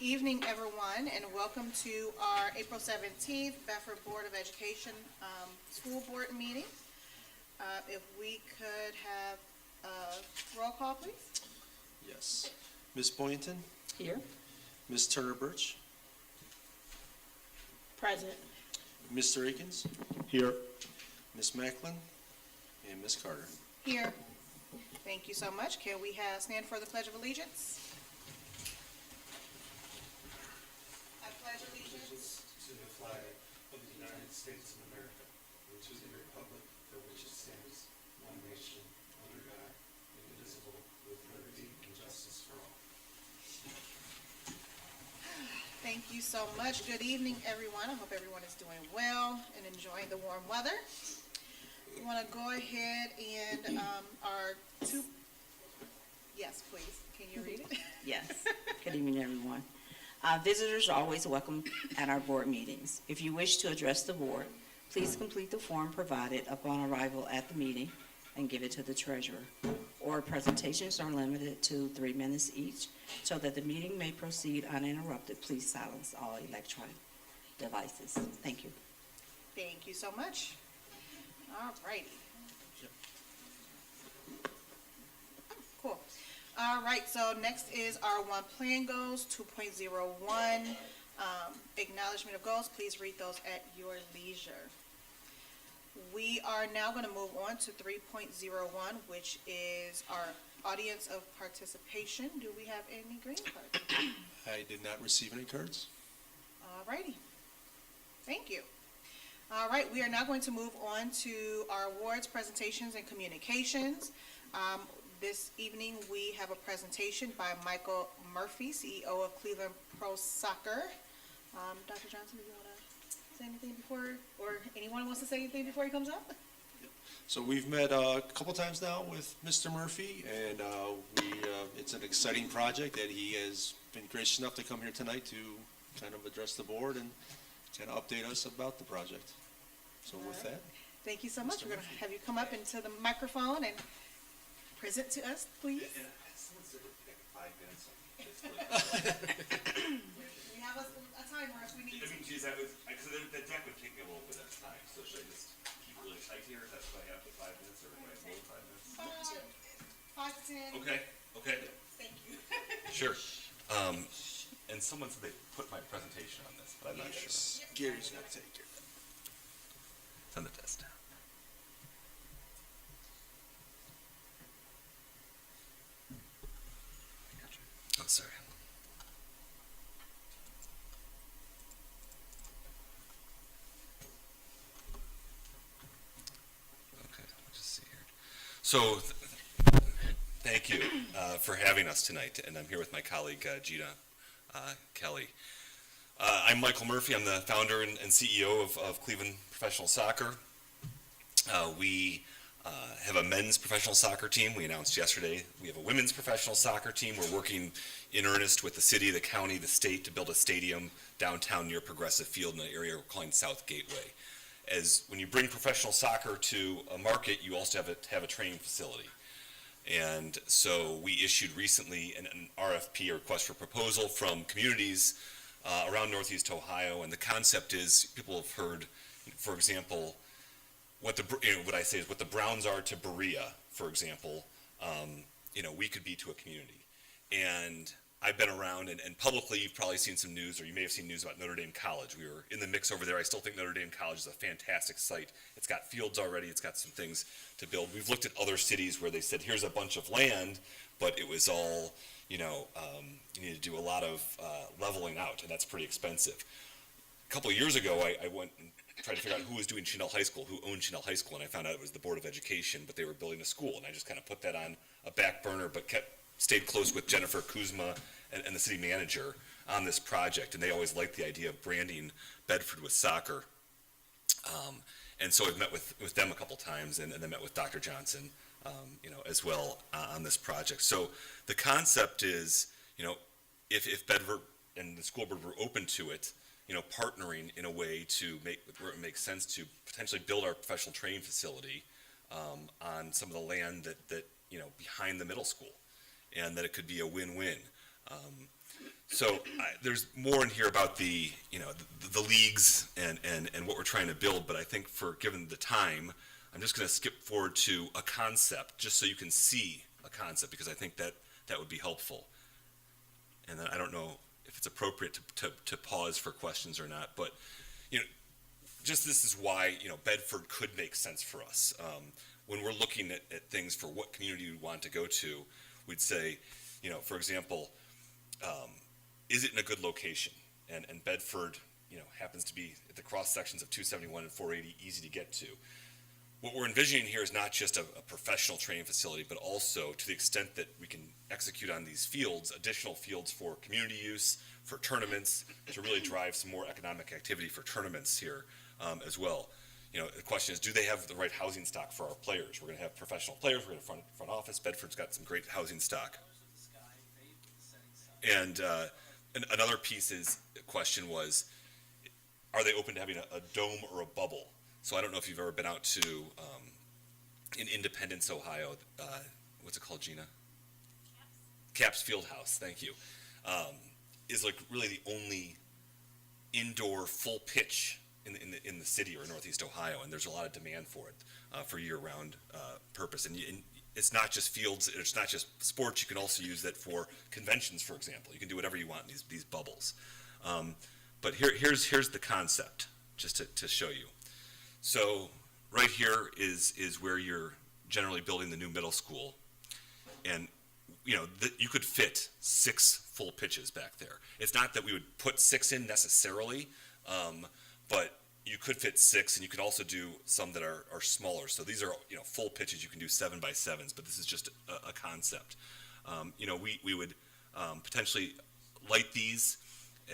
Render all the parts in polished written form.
evening, everyone, and welcome to our April 17th Bedford Board of Education School Board meeting. If we could have a roll call, please. Yes. Ms. Boynton? Here. Ms. Turner-Birch? Present. Mr. Akins? Here. Ms. Macklin? And Ms. Carter? Here. Thank you so much. Can we stand for the Pledge of Allegiance? I pledge allegiance To the flag of the United States of America, and to the republic for which it stands, one nation, under God, indivisible, with liberty and justice for all. Thank you so much. Good evening, everyone. I hope everyone is doing well and enjoying the warm weather. We want to go ahead and yes, please. Can you read it? Yes. Good evening, everyone. Visitors are always welcome at our board meetings. If you wish to address the board, please complete the form provided upon arrival at the meeting and give it to the treasurer. Or presentations are limited to 3 minutes each so that the meeting may proceed uninterrupted. Please silence all electronic devices. Thank you. Thank you so much. All righty. Cool. All right, so next is our one plan goals, 2.01, acknowledgement of goals. Please read those at your leisure. We are now going to move on to 3.01, which is our audience of participation. Do we have any green cards? I did not receive any cards. All righty. Thank you. All right, we are now going to move on to our awards, presentations, and communications. This evening, we have a presentation by Michael Murphy, CEO of Cleveland Pro Soccer. Dr. Johnson, do you want to say anything before, or anyone wants to say anything before he comes up? So we've met a couple times now with Mr. Murphy, and it's an exciting project that he has been gracious enough to come here tonight to kind of address the board and kind of update us about the project. So with that. Thank you so much. We're going to have you come up into the microphone and present to us, please. Someone said it took 5 minutes. We have a timer if we need I to. mean, geez, that was, because the deck would take me a little bit of time, so should I just keep really tight here? Is that what I have for 5 minutes, or do I have more than 5 minutes? 5 to 10. Okay, Thank you. sure. And someone said they put my presentation on this, but I'm not sure. Gary's going to take care of that. It's on the test. Oh, sorry. Okay, let's just see here. So, thank you for having us tonight, and I'm here with my colleague Gina Kelly. I'm Michael Murphy. I'm the founder and CEO of Cleveland Professional Soccer. We have a men's professional soccer team. We announced yesterday we have a women's professional soccer team. We're working in earnest with the city, the county, the state to build a stadium downtown near Progressive Field in an area we're calling South Gateway. As when you bring professional soccer to a market, you also have a training facility. And so we issued recently an RFP, a request for proposal, from communities around Northeast Ohio. And the concept is, people have heard, for example, what I say is what the Browns are to Berea, for example, we could be to a community. And I've been around, and publicly you've probably seen some news, or you may have seen news about Notre Dame College. We were in the mix over there. I still think Notre Dame College is a fantastic site. It's got fields already. It's got some things to build. We've looked at other cities where they said, here's a bunch of land, but it was all, you need to do a lot of leveling out, and that's pretty expensive. A couple of years ago, I went and tried to figure out who was doing Chenelle High School, who owned Chenelle High School, and I found out it was the Board of Education, but they were building a school, and I just kind of put that on a back burner, but stayed close with Jennifer Kuzma and the city manager on this project, and they always liked the idea of branding Bedford with soccer. And so I've met with them a couple times, and then met with Dr. Johnson, as well on this project. So the concept is, if Bedford and the school board were open to it, partnering in a way to where it makes sense to potentially build our professional training facility on some of the land that behind the middle school, and that it could be a win-win. There's more in here about the leagues and what we're trying to build, but I think given the time, I'm just going to skip forward to a concept, just so you can see a concept, because I think that would be helpful. And then I don't know if it's appropriate to pause for questions or not, but just this is why Bedford could make sense for us. When we're looking at things for what community we want to go to, we'd say, for example, is it in a good location? And Bedford, happens to be at the cross sections of 271 and 480, easy to get to. What we're envisioning here is not just a professional training facility, but also, to the extent that we can execute on these fields, additional fields for community use, for tournaments, to really drive some more economic activity for tournaments here as well. The question is, do they have the right housing stock for our players? We're going to have professional players, we're going to have front office. Bedford's got some great housing stock. And another question was, are they open to having a dome or a bubble? So I don't know if you've ever been out to in Independence, Ohio. What's it called, Gina? Caps Field House. Thank you. Is like really the only indoor full pitch in the city or Northeast Ohio, and there's a lot of demand for it for year-round purpose. And it's not just fields. It's not just sports. You can also use that for conventions, for example. You can do whatever you want in these bubbles. But here's the concept, just to show you. So right here is where you're generally building the new middle school, and you could fit 6 full pitches back there. It's not that we would put 6 in necessarily, but you could fit 6, and you could also do some that are smaller. So these are full pitches. You can do 7x7s, but this is just a concept. We would potentially light these,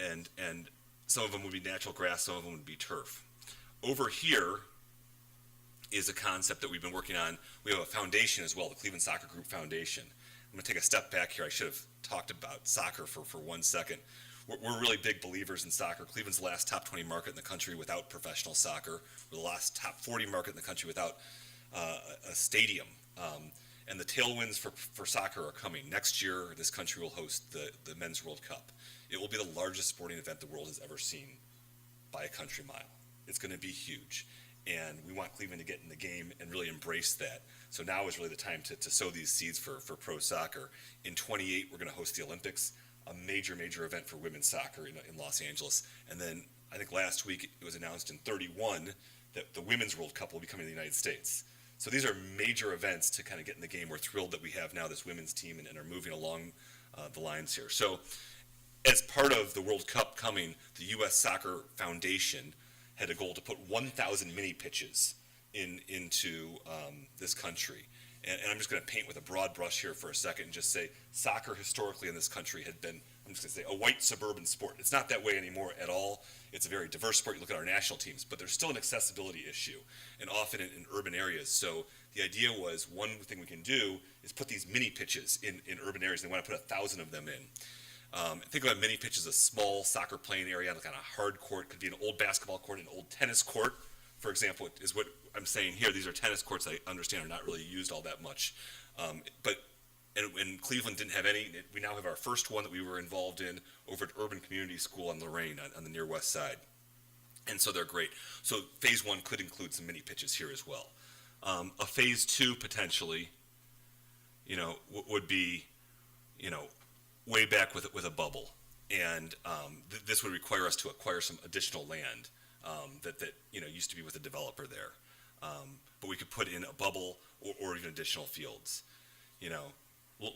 and some of them would be natural grass, some of them would be turf. Over here is a concept that we've been working on. We have a foundation as well, the Cleveland Soccer Group Foundation. I'm going to take a step back here. I should have talked about soccer for 1 second. We're really big believers in soccer. Cleveland's the last top 20 market in the country without professional soccer. We're the last top 40 market in the country without a stadium. And the tailwinds for soccer are coming. Next year, this country will host the Men's World Cup. It will be the largest sporting event the world has ever seen by a country mile. It's going to be huge, and we want Cleveland to get in the game and really embrace that. So now is really the time to sow these seeds for pro soccer. In 28, we're going to host the Olympics, a major event for women's soccer in Los Angeles. And then I think last week it was announced in 31 that the Women's World Cup will be coming to the United States. So these are major events to kind of get in the game. We're thrilled that we have now this women's team and are moving along the lines here. So as part of the World Cup coming, the U.S. Soccer Foundation had a goal to put 1,000 mini pitches into this country. And I'm just going to paint with a broad brush here for a second and just say soccer historically in this country had been, I'm just going to say, a white suburban sport. It's not that way anymore at all. It's a very diverse sport. You look at our national teams, but there's still an accessibility issue, and often in urban areas. So the idea was, one thing we can do is put these mini pitches in urban areas. They want to put 1,000 of them in. Think about mini pitches, a small soccer playing area, like on a hard court. Could be an old basketball court, an old tennis court, for example, is what I'm saying here. These are tennis courts I understand are not really used all that much. And Cleveland didn't have any. We now have our first one that we were involved in over at Urban Community School on Lorraine on the near west side. And so they're great. So phase 1 could include some mini pitches here as well. A phase 2 potentially, would be, way back with a bubble. And this would require us to acquire some additional land that used to be with a developer there. But we could put in a bubble or even additional fields.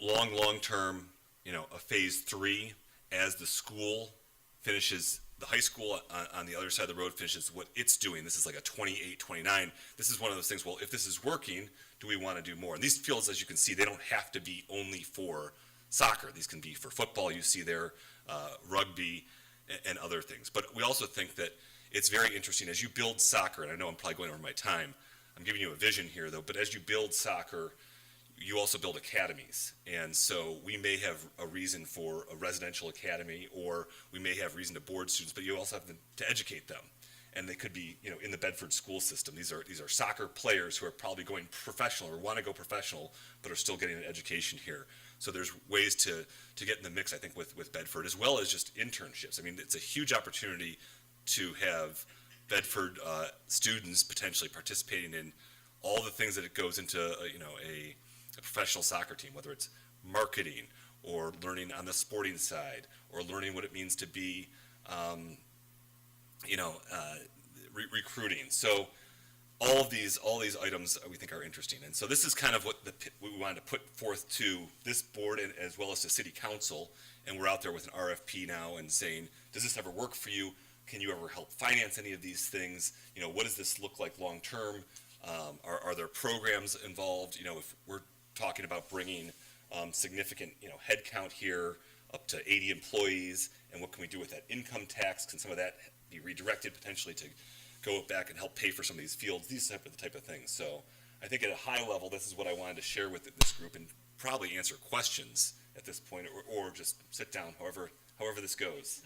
Long term, a phase 3 as the school finishes, the high school on the other side of the road finishes what it's doing. This is like a 28, 29. This is one of those things, well, if this is working, do we want to do more? And these fields, as you can see, they don't have to be only for soccer. These can be for football, you see there, rugby, and other things. But we also think that it's very interesting as you build soccer, and I know I'm probably going over my time. I'm giving you a vision here, though, but as you build soccer, you also build academies. And so we may have a reason for a residential academy, or we may have reason to board students, but you also have to educate them. and they could be, you know, in the Bedford school system. These are soccer players who are probably going professional or want to go professional, but are still getting an education here. So there's ways to get in the mix, I think, with Bedford, as well as just internships. I mean, it's a huge opportunity to have Bedford students potentially participating in all the things that it goes into, a professional soccer team, whether it's marketing or learning on the sporting side or learning what it means to be, recruiting. So all these items we think are interesting. And so this is kind of what we wanted to put forth to this board and as well as to city council. And we're out there with an RFP now and saying, does this ever work for you? Can you ever help finance any of these things? You know, what does this look like long term? Are there programs involved? You know, if we're talking about bringing significant, head count here, up to 80 employees, and what can we do with that income tax? Can some of that be redirected potentially to go back and help pay for some of these fields? These are the type of things. So I think at a high level, this is what I wanted to share with this group and probably answer questions at this point, or just sit down, however this goes.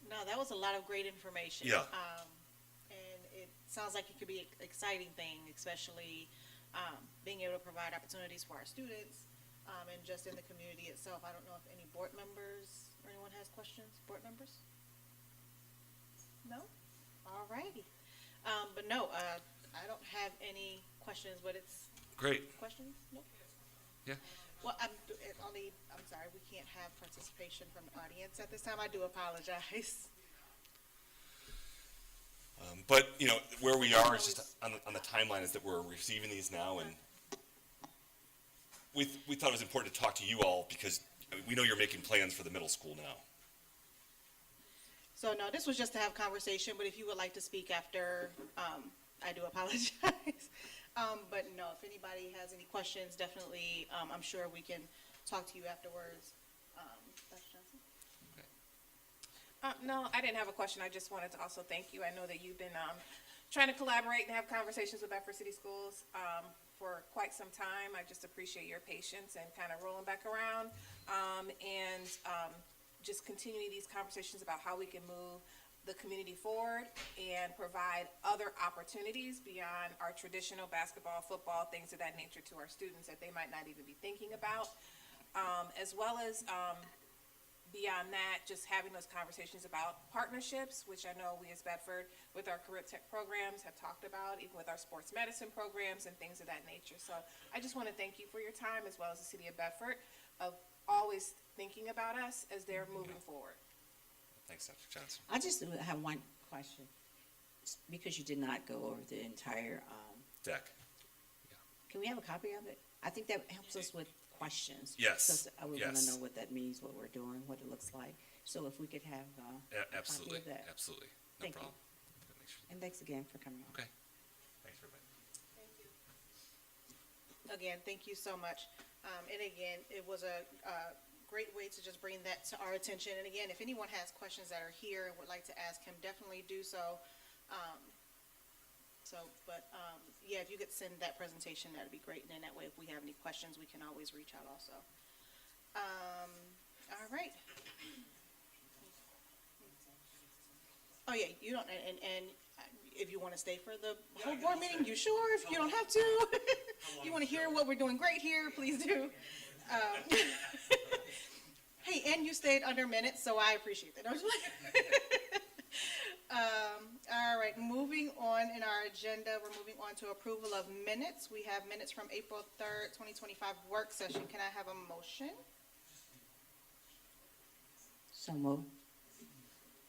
No, that was a lot of great information. Yeah. And it sounds like it could be an exciting thing, especially being able to provide opportunities for our students and just in the community itself. I don't know if any board members or anyone has questions. Board members? No? All righty. But no, I don't have any questions, but it's Great. questions? No? Yeah. Well, I'm sorry, we can't have participation from the audience at this time. I do apologize. But, where we are is just on the timeline is that we're receiving these now, and we thought it was important to talk to you all because we know you're making plans for the middle school now. So no, this was just to have conversation, but if you would like to speak after, I do apologize. But no, if anybody has any questions, definitely, I'm sure we can talk to you afterwards. Dr. Johnson? No, I didn't have a question. I just wanted to also thank you. I know that you've been trying to collaborate and have conversations with Bedford City Schools for quite some time. I just appreciate your patience and kind of rolling back around and just continuing these conversations about how we can move the community forward and provide other opportunities beyond our traditional basketball, football, things of that nature to our students that they might not even be thinking about, as well as beyond that, just having those conversations about partnerships, which I know we as Bedford, with our career tech programs, have talked about, even with our sports medicine programs and things of that nature. So I just want to thank you for your time, as well as the city of Bedford, of always thinking about us as they're moving forward. Thanks, Dr. Johnson. I just have one question, because you did not go over the entire, Deck. can we have a copy of it? I think that helps us with questions. Yes, Because I would want yes. to know what that means, what we're doing, what it looks like. So if we could have Absolutely, copy of that. absolutely. No Thank you. problem. And thanks again for coming on. Okay. Thanks, everybody. Again, thank you so much. And again, it was a great way to just bring that to our attention. And again, if anyone has questions that are here and would like to ask him, definitely do so. Yeah, if you could send that presentation, that'd be great. And then that way, if we have any questions, we can always reach out also. All right. Oh, yeah, you don't, and if you want to stay for the whole board meeting, you sure? If you don't have to, you want to hear what we're doing great here, please do. Hey, and you stayed under minutes, so I appreciate that. All right, moving on in our agenda, we're moving on to approval of minutes. We have minutes from April 3rd, 2025 work session. Can I have a motion? So moved.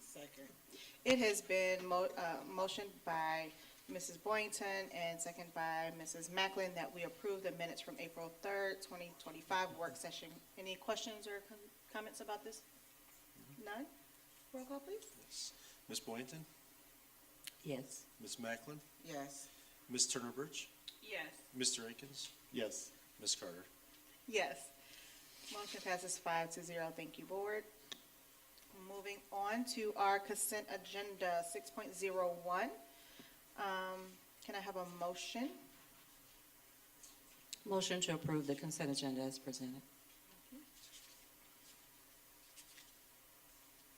Second. It has been motioned by Mrs. Boynton and second by Mrs. Macklin that we approve the minutes from April 3rd, 2025 work session. Any questions or comments about this? None? Roll call, please. Yes. Ms. Boynton, Yes. Ms. Macklin, Yes. Ms. Turner Birch, Yes. Mr. Akins, Yes. Ms. Carter. Yes. Motion passes 5-0. Thank you, board. Moving on to our consent agenda, 6.01. Can I have a motion? Motion to approve the consent agenda as presented.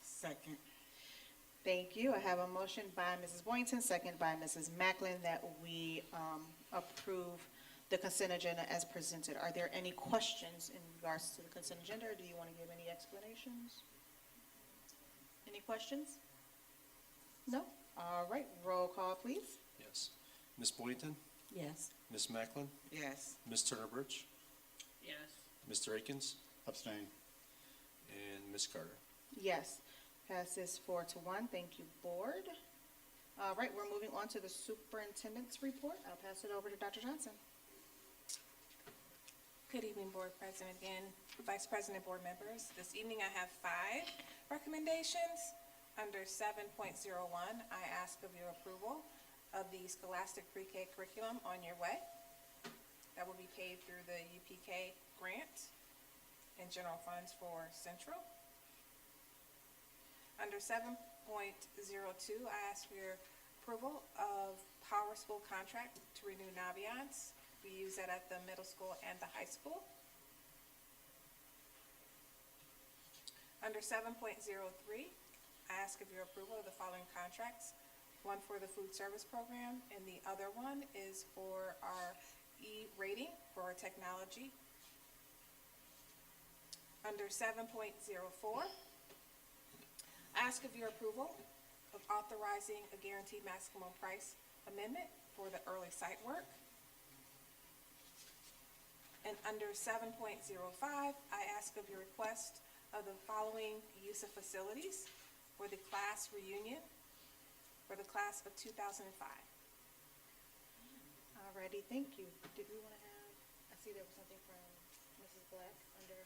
Second. Thank you. I have a motion by Mrs. Boynton, second by Mrs. Macklin, that we approve the consent agenda as presented. Are there any questions in regards to the consent agenda, or do you want to give any explanations? Any questions? No? All right, roll call, please. Yes. Ms. Boynton, Yes. Ms. Macklin, Yes. Ms. Turner Birch, Yes. Mr. Akins, Abstain. and Ms. Carter. Yes, passes 4-1. Thank you, board. All right, we're moving on to the superintendent's report. I'll pass it over to Dr. Johnson. Good evening, Board President again, Vice President, Board members. This evening I have 5 recommendations. Under 7.01, I ask of your approval of the Scholastic Pre-K curriculum On Your Way. That will be paid through the UPK grant and general funds for Central. Under 7.02, I ask for your approval of Power School contract to renew Naviance. We use that at the middle school and the high school. Under 7.03, I ask of your approval of the following contracts. One for the food service program, and the other one is for our E-rating for our technology. Under 7.04, I ask of your approval of authorizing a guaranteed maximum price amendment for the early site work. And under 7.05, I ask of your request of the following use of facilities for the class reunion for the class of 2005. Alrighty, thank you. Did we want to have, I see there was something from Mrs. Black under,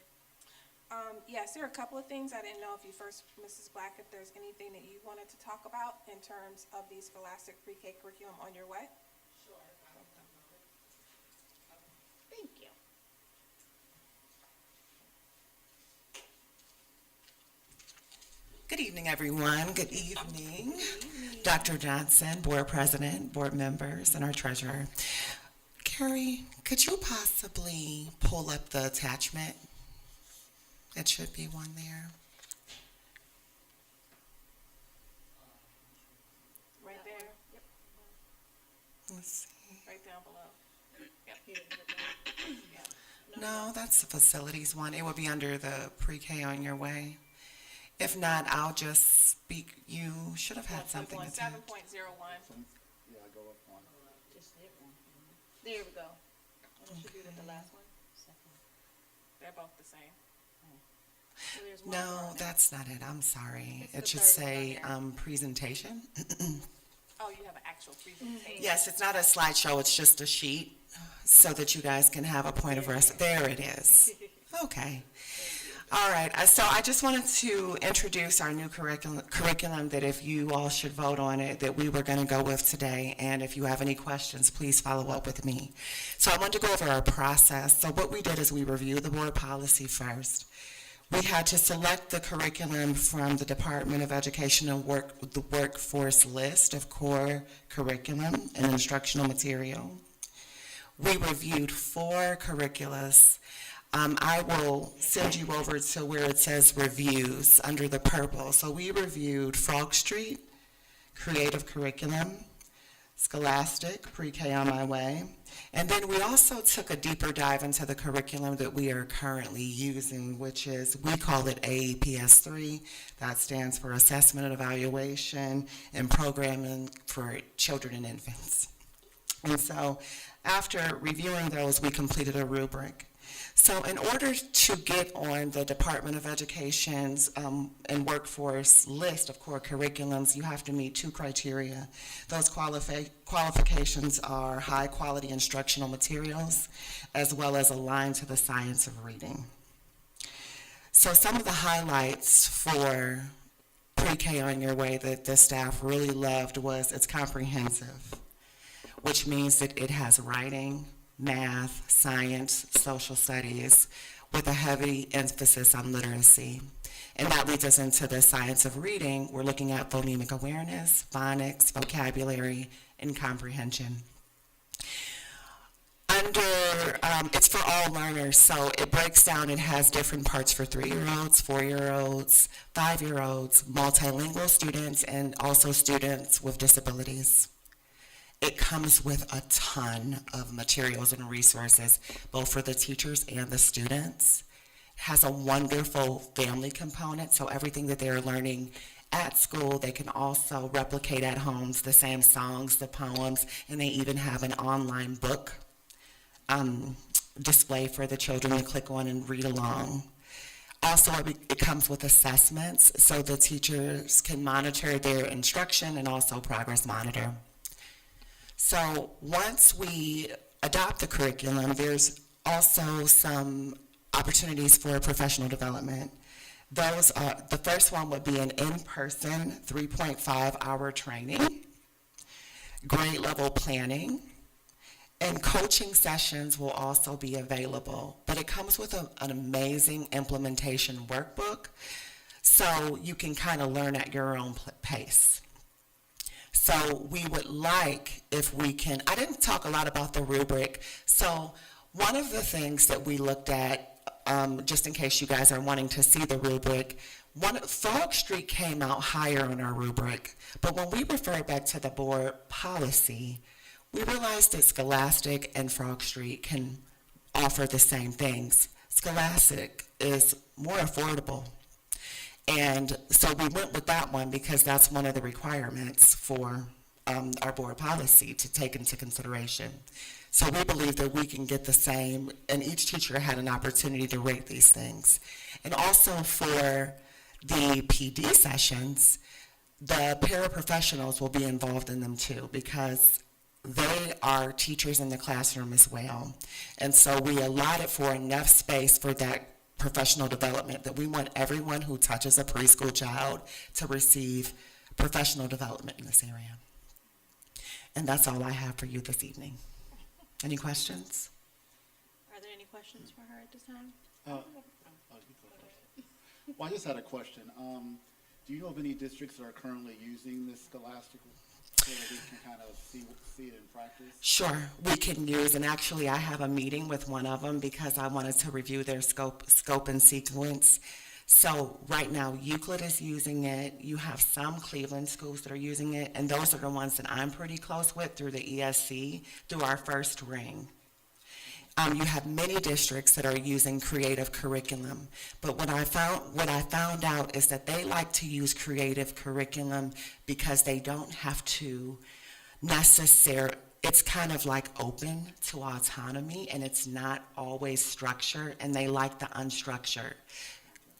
Yes, there are a couple of things. I didn't know if you first, Mrs. Black, if there's anything that you wanted to talk about in terms of the Scholastic Pre-K curriculum On Your Way. thank you. Good evening, everyone. Good evening. Dr. Johnson, Board President, Board members, and our Treasurer. Carrie, could you possibly pull up the attachment? It should be one there. Right there, Let's see. right down below. He didn't put that. No, that's the facilities one. It would be under the pre-K On Your Way. If not, I'll just speak. You should have had something attached. 7.01. Yeah, go up one. There we go. And it should be with the last one. They're both the same. So there's one No, more. that's not it. I'm sorry. It's It the should third say one presentation. Oh, you have an actual presentation? Yes, it's not a slideshow, it's just a sheet so that you guys can have a point of reference. There it is. Okay. All right, so I just wanted to introduce our new curriculum that if you all should vote on it, that we were going to go with today. And if you have any questions, please follow up with me. So I wanted to go over our process. So what we did is we reviewed the board policy first. We had to select the curriculum from the Department of Education and the workforce list of core curriculum and instructional material. We reviewed 4 curriculums. I will send you over to where it says reviews under the purple. So we reviewed Frog Street, Creative Curriculum, Scholastic, Pre-K On My Way. And then we also took a deeper dive into the curriculum that we are currently using, which is, we call it AEPS3. That stands for Assessment and Evaluation and Programming for Children and Infants. And so after reviewing those, we completed a rubric. So in order to get on the Department of Education's and workforce list of core curriculums, you have to meet 2 criteria. Those qualifications are high-quality instructional materials, as well as aligned to the science of reading. So some of the highlights for Pre-K On Your Way that the staff really loved was it's comprehensive, which means that it has writing, math, science, social studies, with a heavy emphasis on literacy. And that leads us into the science of reading. We're looking at phonemic awareness, phonics, vocabulary, and comprehension. It's for all learners, so it breaks down, it has different parts for 3-year-olds, 4-year-olds, 5-year-olds, multilingual students, and also students with disabilities. It comes with a ton of materials and resources, both for the teachers and the students. It has a wonderful family component, so everything that they're learning at school, they can also replicate at homes, the same songs, the poems, and they even have an online book display for the children to click on and read along. Also, it comes with assessments, so the teachers can monitor their instruction and also progress monitor. So once we adopt the curriculum, there's also some opportunities for professional development. Those are, the first one would be an in-person 3.5-hour training, grade level planning, and coaching sessions will also be available. But it comes with an amazing implementation workbook, so you can kind of learn at your own pace. So we would like, if we can, I didn't talk a lot about the rubric. So one of the things that we looked at, just in case you guys are wanting to see the rubric, Frog Street came out higher on our rubric, but when we referred back to the board policy, we realized that Scholastic and Frog Street can offer the same things. Scholastic is more affordable. And so we went with that one because that's one of the requirements for our board policy to take into consideration. So we believe that we can get the same, and each teacher had an opportunity to rate these things. And also for the PD sessions, the paraprofessionals will be involved in them too, because they are teachers in the classroom as well. And so we allotted for enough space for that professional development that we want everyone who touches a preschool child to receive professional development in this area. And that's all I have for you this evening. Any questions? Are there any questions for her at this time? You go first. Well, I just had a question. Do you know of any districts that are currently using this Scholastic so that we can kind of see it in practice? Sure, we can use, and actually I have a meeting with one of them because I wanted to review their scope and sequence. So right now Euclid is using it. You have some Cleveland schools that are using it, and those are the ones that I'm pretty close with through the ESC, through our first ring. You have many districts that are using creative curriculum, but what I found out is that they like to use creative curriculum because they don't have to necessarily, it's kind of like open to autonomy, and it's not always structured, and they like the unstructured.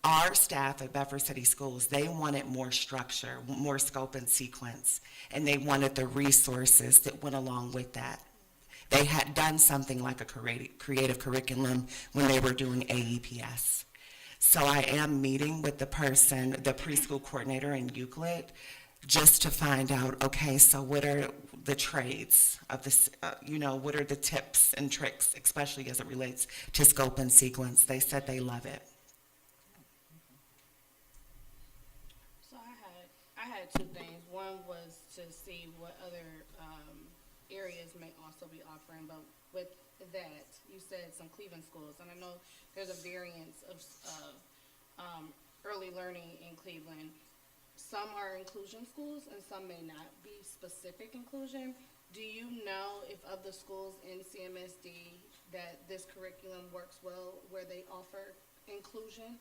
Our staff at Bedford City Schools, they wanted more structure, more scope and sequence, and they wanted the resources that went along with that. They had done something like a creative curriculum when they were doing AEPS. So I am meeting with the preschool coordinator in Euclid, just to find out, okay, so what are the trades of this, what are the tips and tricks, especially as it relates to scope and sequence. They said they love it. So I had two things. One was to see what other areas may also be offering, but with that, you said some Cleveland schools, and I know there's a variance of early learning in Cleveland. Some are inclusion schools, and some may not be specific inclusion. Do you know if of the schools in CMSD that this curriculum works well where they offer inclusion?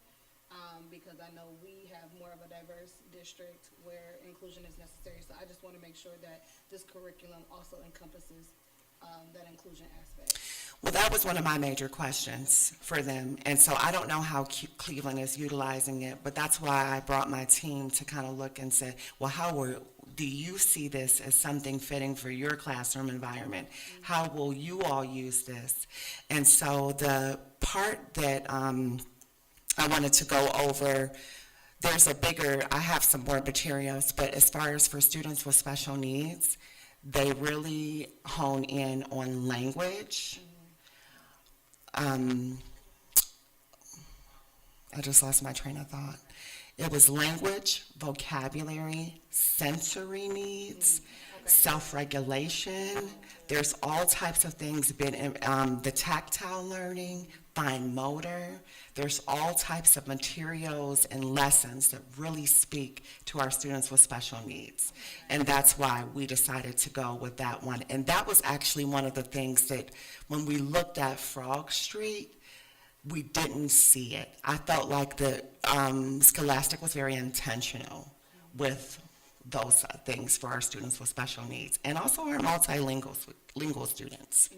Because I know we have more of a diverse district where inclusion is necessary. So I just want to make sure that this curriculum also encompasses that inclusion aspect. Well, that was one of my major questions for them. And so I don't know how Cleveland is utilizing it, but that's why I brought my team to kind of look and say, well, do you see this as something fitting for your classroom environment? Mm-hmm. How will you all use this? And so the part that I wanted to go over, I have some more materials, but as far as for students with special needs, they really hone in on language. I just lost my train of thought. It was language, vocabulary, sensory needs, self-regulation. There's all types of things, the tactile learning, fine motor. There's all types of materials and lessons that really speak to our students with special needs. And that's why we decided to go with that one. And that was actually one of the things that when we looked at Frog Street, we didn't see it. I felt like the Scholastic was very intentional with those things for our students with special needs, and also our multilingual students.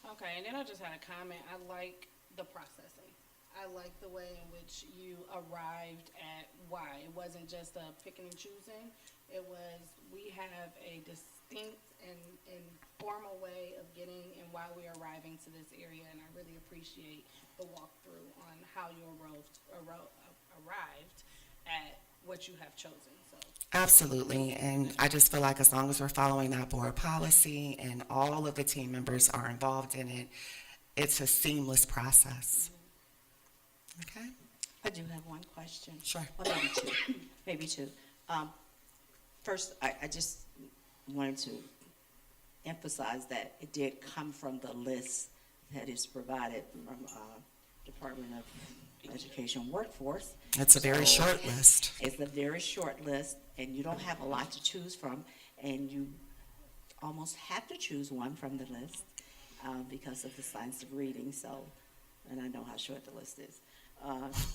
Okay, and then I just had a comment. I like the processing. I like the way in which you arrived at why. It wasn't just a picking and choosing. It was, we have a distinct and formal way of getting and why we're arriving to this area, and I really appreciate the walkthrough on how you arrived at what you have chosen, so. Absolutely, and I just feel like as long as we're following that board policy and all of the team members are involved in it, it's a seamless process. Okay? I do have one question. Sure. Well, maybe two. First, I just wanted to emphasize that it did come from the list that is provided from Department of Education Workforce. It's a very So short list. It's a very short list, and you don't have a lot to choose from, and you almost have to choose one from the list because of the science of reading, so, and I know how short the list is.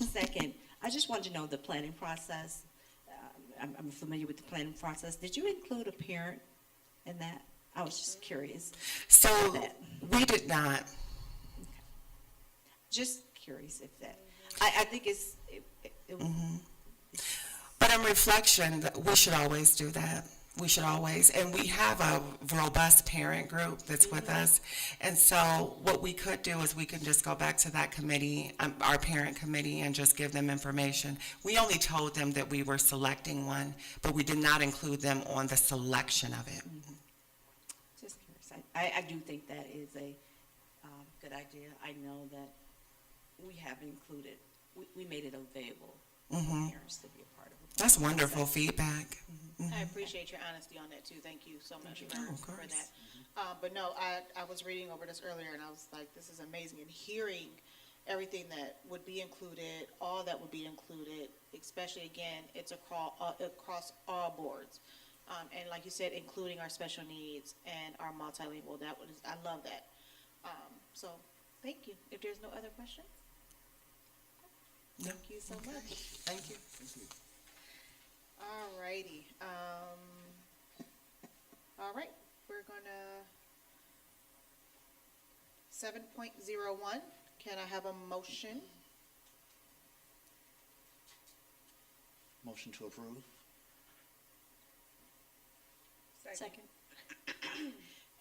Second, I just wanted to know the planning process. I'm familiar with the planning process. Did you include a parent in that? I was just curious. So That. we did not. Just curious if that, I think it's, But in reflection, we should always do that. We should always, and we have a robust parent group that's with us. And so what we could do is we can just go back to that committee, our parent committee, and just give them information. We only told them that we were selecting one, but we did not include them on the selection of it. just curious. I do think that is a good idea. I know that we have included, we made it available for parents to be a part of it. That's wonderful feedback. I appreciate your honesty on that too. Thank you so much Oh, of for course. that. But no, I was reading over this earlier and I was like, this is amazing. And hearing everything that would be included, all that would be included, especially again, it's across all boards. And like you said, including our special needs and our multilingual, I love that. So thank you. If there's no other questions? No. Thank you so much. Thank you. All righty. All right, we're gonna, 7.01, can I have a motion? Motion to approve? Second.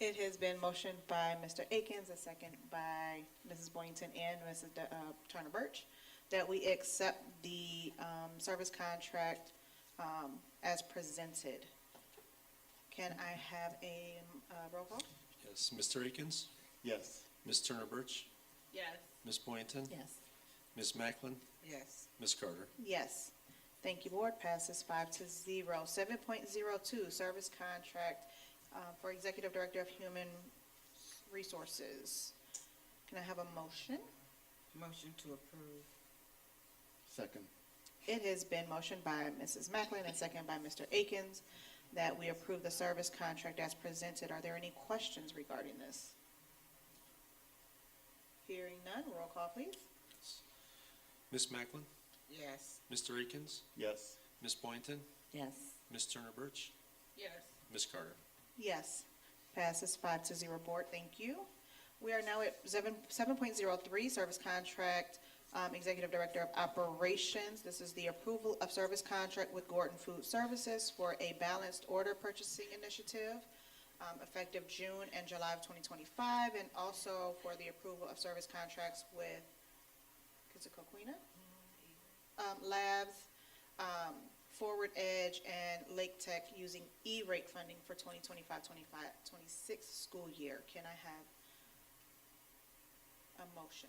It has been motioned by Mr. Akins, a second by Mrs. Boynton and Mrs. Turner Birch, that we accept the service contract as presented. Can I have a roll call? Yes, Mr. Akins, Yes. Ms. Turner Birch, Yes. Ms. Boynton, Yes. Ms. Macklin, Yes. Ms. Carter. Yes. Thank you, board. Passes 5-0. 7.02, service contract for Executive Director of Human Resources. Can I have a motion? Motion to approve. Second? It has been motioned by Mrs. Macklin and second by Mr. Akins that we approve the service contract as presented. Are there any questions regarding this? Hearing none, roll call, please. Ms. Macklin, Yes. Mr. Akins, Yes. Ms. Boynton, Yes. Ms. Turner Birch, Yes. Ms. Carter. Yes. Passes 5-0, board. Thank you. We are now at 7.03, service contract, Executive Director of Operations. This is the approval of service contract with Gordon Food Services for a balanced order purchasing initiative, effective June and July of 2025, and also for the approval of service contracts with Coquina Labs, Forward Edge, and Lake Tech using E-rate funding for 2025-26 school year. Can I have a motion?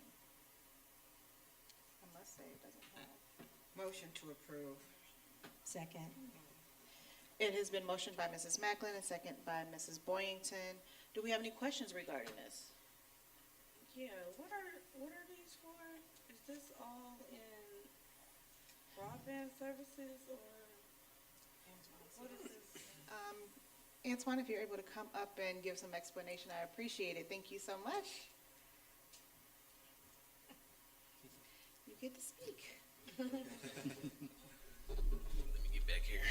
I must say it doesn't have. Motion to approve. Second. It has been motioned by Mrs. Macklin and second by Mrs. Boyington. Do we have any questions regarding this? Yeah, what are these for? Is this all in broadband services or what is this? Antoine, if you're able to come up and give some explanation, I appreciate it. Thank you so much. You get to speak. Let me get back here.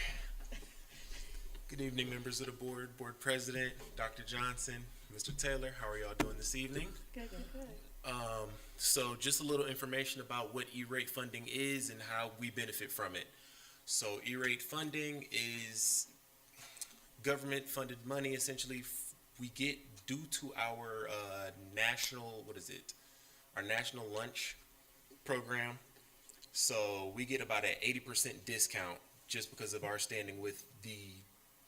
Good evening, members of the board, board president, Dr. Johnson, Mr. Taylor. How are y'all doing this evening? Good. So just a little information about what E-rate funding is and how we benefit from it. So E-rate funding is government-funded money, essentially, we get due to our national, our national lunch program. So we get about an 80% discount just because of our standing with the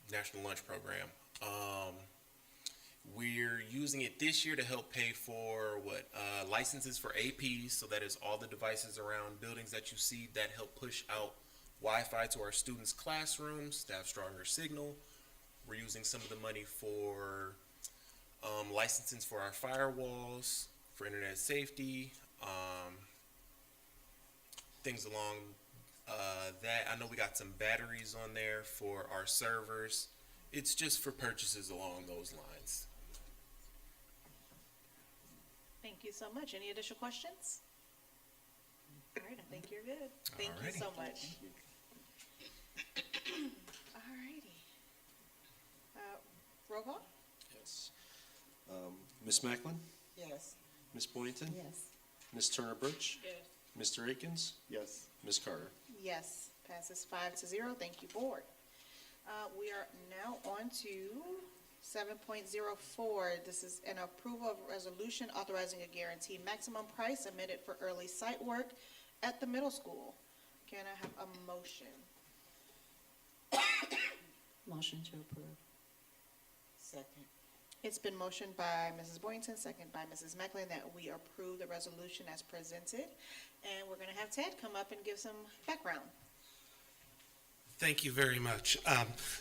national lunch program. We're using it this year to help pay for licenses for APs, so that is all the devices around buildings that you see that help push out Wi-Fi to our students' classrooms to have stronger signal. We're using some of the money for licensing for our firewalls, for internet safety, things along that. I know we got some batteries on there for our servers. It's just for purchases along those lines. Thank you so much. Any additional questions? All right, I think you're good. Thank you so much. All righty. Roll call? Yes. Ms. Macklin? Yes. Ms. Boynton? Yes. Ms. Turner Birch? Yes. Mr. Akins? Yes. Ms. Carter? Yes, passes 5-0. Thank you, board. We are now on to 7.04. This is an approval of resolution authorizing a guaranteed maximum price admitted for early site work at the middle school. Can I have a motion? Motion to approve. Second. It's been motioned by Mrs. Boynton, second by Mrs. Macklin, that we approve the resolution as presented. And we're going to have Ted come up and give some background. Thank you very much.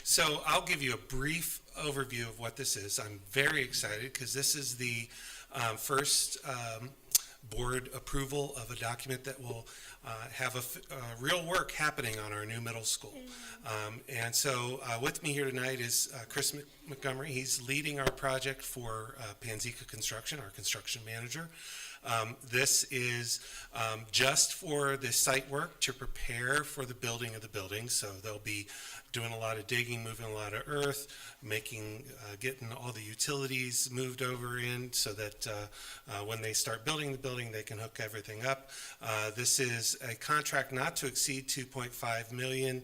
So I'll give you a brief overview of what this is. I'm very excited because this is the first board approval of a document that will have real work happening on our new middle school. And so with me here tonight is Chris Montgomery. He's leading our project for Panzica Construction, our construction manager. This is just for the site work to prepare for the building of the building. So they'll be doing a lot of digging, moving a lot of earth, getting all the utilities moved over in so that when they start building the building, they can hook everything up. This is a contract not to exceed $2.5 million,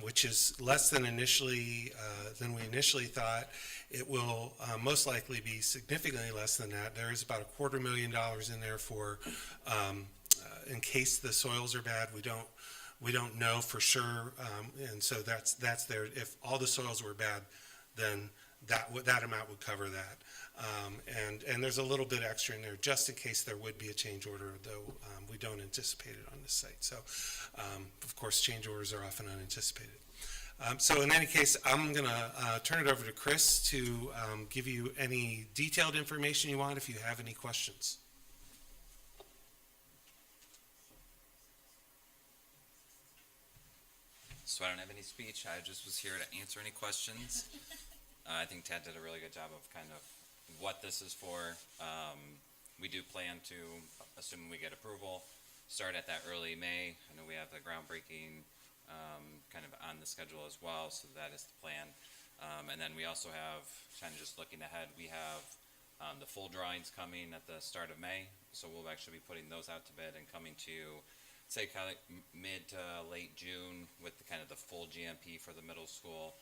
which is less than we initially thought. It will most likely be significantly less than that. There is about $250,000 in there for in case the soils are bad. We don't know for sure, and so that's there. If all the soils were bad, then that amount would cover that. And there's a little bit extra in there just in case there would be a change order, though we don't anticipate it on this site. So, of course, change orders are often unanticipated. So in any case, I'm going to turn it over to Chris to give you any detailed information you want if you have any questions. So I don't have any speech. I just was here to answer any questions. I think Ted did a really good job of kind of what this is for. We do plan to, assuming we get approval, start at that early May. I know we have the groundbreaking kind of on the schedule as well, so that is the plan. And then we also have, kind of just looking ahead, we have the full drawings coming at the start of May. So we'll actually be putting those out to bid and coming to, say, kind of mid to late June with the kind of the full GMP for the middle school.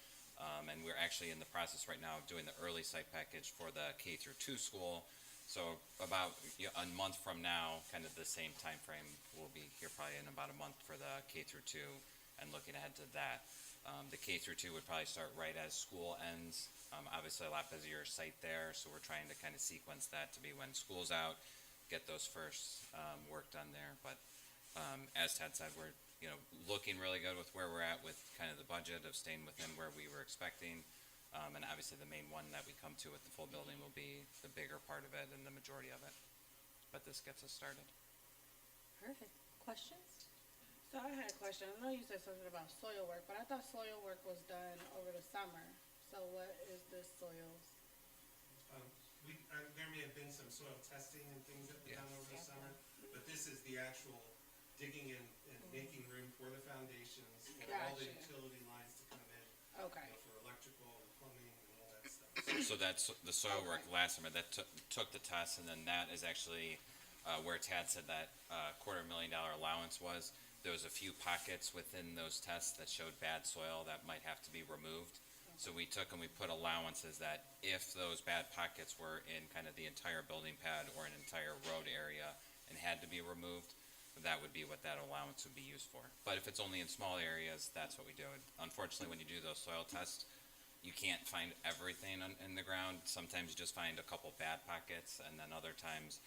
And we're actually in the process right now of doing the early site package for the K through 2 school. So about a month from now, kind of the same time frame, we'll be here probably in about a month for the K through 2 and looking ahead to that. The K through 2 would probably start right as school ends. Obviously a lot busier site there, so we're trying to kind of sequence that to be when school's out, get those first work done there. But as Ted said, we're looking really good with where we're at with kind of the budget of staying within where we were expecting. And obviously the main one that we come to with the full building will be the bigger part of it and the majority of it. But this gets us started. Perfect. Questions? So I had a question. I know you said something about soil work, but I thought soil work was done over the summer. So what is this soils? There may have been some soil testing and things that were Yeah. done over the summer, but this is the actual digging and making room for the foundations, for all the Gotcha. utility lines to come in, Okay. for electrical and plumbing and all that stuff. So that's the soil work last summer, that took the test, and then that is actually where Tad said that $250,000 allowance was. There was a few pockets within those tests that showed bad soil that might have to be removed. So we took and we put allowances that if those bad pockets were in kind of the entire building pad or an entire road area and had to be removed, that would be what that allowance would be used for. But if it's only in small areas, that's what we do. Unfortunately, when you do those soil tests, you can't find everything in the ground. Sometimes you just find a couple bad pockets, and then other times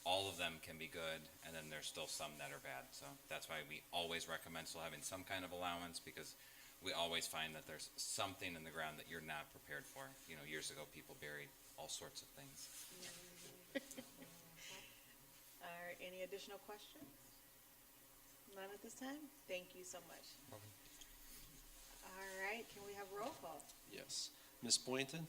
all of them can be good, and then there's still some that are bad. So that's why we always recommend still having some kind of allowance, because we always find that there's something in the ground that you're not prepared for. Years ago, people buried all sorts of things. Are any additional questions? None at this time? Thank you so much. All right, can we have roll call? Yes. Ms. Boynton,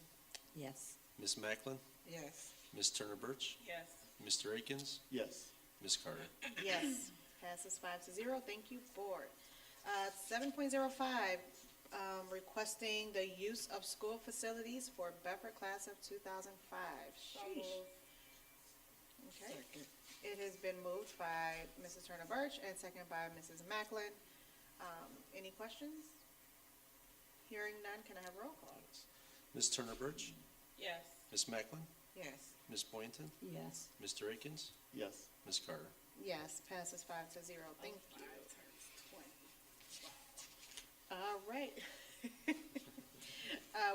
Yes. Ms. Macklin, Yes. Ms. Turner Birch, Yes. Mr. Akins, Yes. Ms. Carter. Yes, passes 5-0. Thank you, board. 7.05, requesting the use of school facilities for Bedford class of 2005. So Sheesh. moved. Okay. It has been moved by Mrs. Turner Birch and seconded by Mrs. Macklin. Any questions? Hearing none, can I have roll call? Ms. Turner Birch, Yes. Ms. Macklin, Yes. Ms. Boynton, Yes. Mr. Akins, Yes. Ms. Carter. Yes, passes 5-0. Thank you. All right.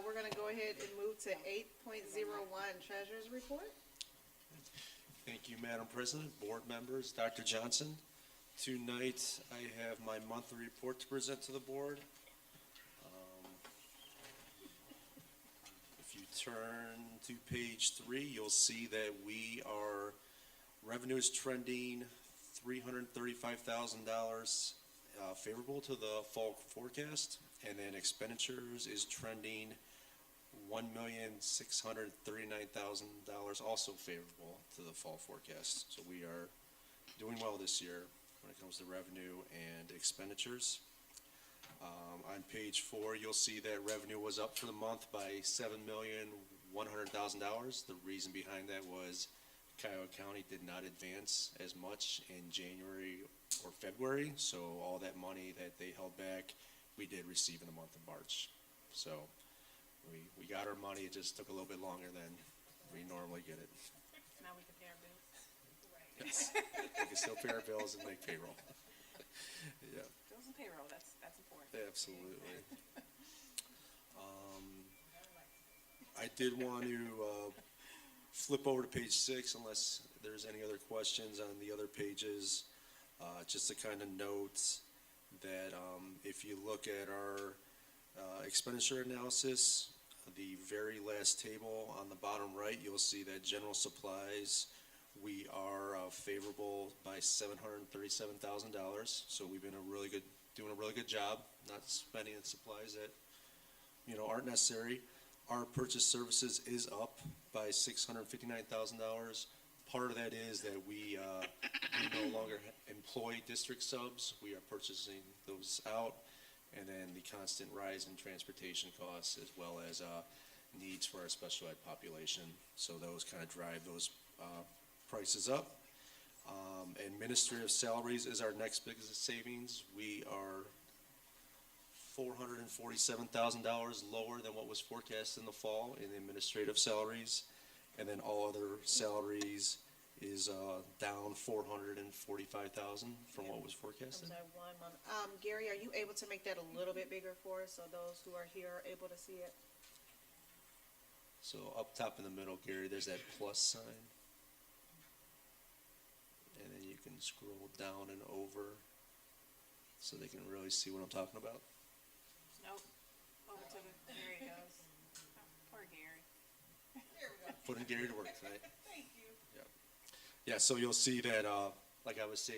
We're gonna go ahead and move to 8.01, Treasurer's Report. Thank you, Madam President, board members, Dr. Johnson. Tonight, I have my monthly report to present to the board. If you turn to page 3, you'll see that revenue is trending $335,000 favorable to the fall forecast, and then expenditures is trending $1,639,000 also favorable to the fall forecast. So we are doing well this year when it comes to revenue and expenditures. On page 4, you'll see that revenue was up for the month by $7,100,000. The reason behind that was Cuyahoga County did not advance as much in January or February, so all that money that they held back, we did receive in the month of March. So we got our money, it just took a little bit longer than we normally get it. Now we can pay our bills. Yes, we can still pay our bills and make payroll. Yeah, Bills and payroll, that's important. absolutely. I did want to flip over to page 6 unless there's any other questions on the other pages. Just to kind of note that if you look at our expenditure analysis, the very last table on the bottom right, you'll see that general supplies, we are favorable by $737,000. So we've been doing a really good job, not spending the supplies that aren't necessary. Our purchase services is up by $659,000. Part of that is that we no longer employ district subs. We are purchasing those out. And then the constant rise in transportation costs as well as needs for our special ed population. So those kind of drive those prices up. Administrative salaries is our next biggest savings. We are $447,000 lower than what was forecast in the fall in administrative salaries. And then all other salaries is down $445,000 from what was I'm forecasted. sorry, one moment. Gary, are you able to make that a little bit bigger for us so those who are here are able to see it? So up top in the middle, Gary, there's that plus sign. And then you can scroll down and over. so they can really see what I'm talking about. Nope. Over to the, there he goes. Oh, poor Gary. Putting Gary to work tonight. Thank you. Yeah, so you'll see that, like I was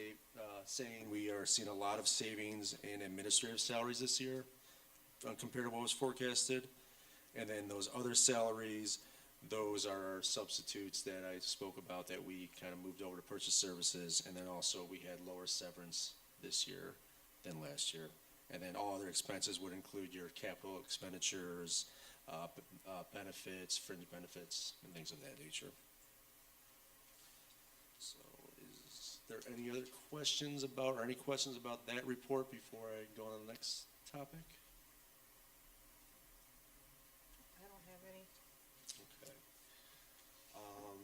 saying, we are seeing a lot of savings in administrative salaries this year compared to what was forecasted. And then those other salaries, those are substitutes that I spoke about that we kind of moved over to purchase services. And then also we had lower severance this year than last year. And then all other expenses would include your capital expenditures, benefits, fringe benefits, and things of that nature. So is there any other questions about, or any questions about that report before I go on to the next topic? I don't have any. Okay.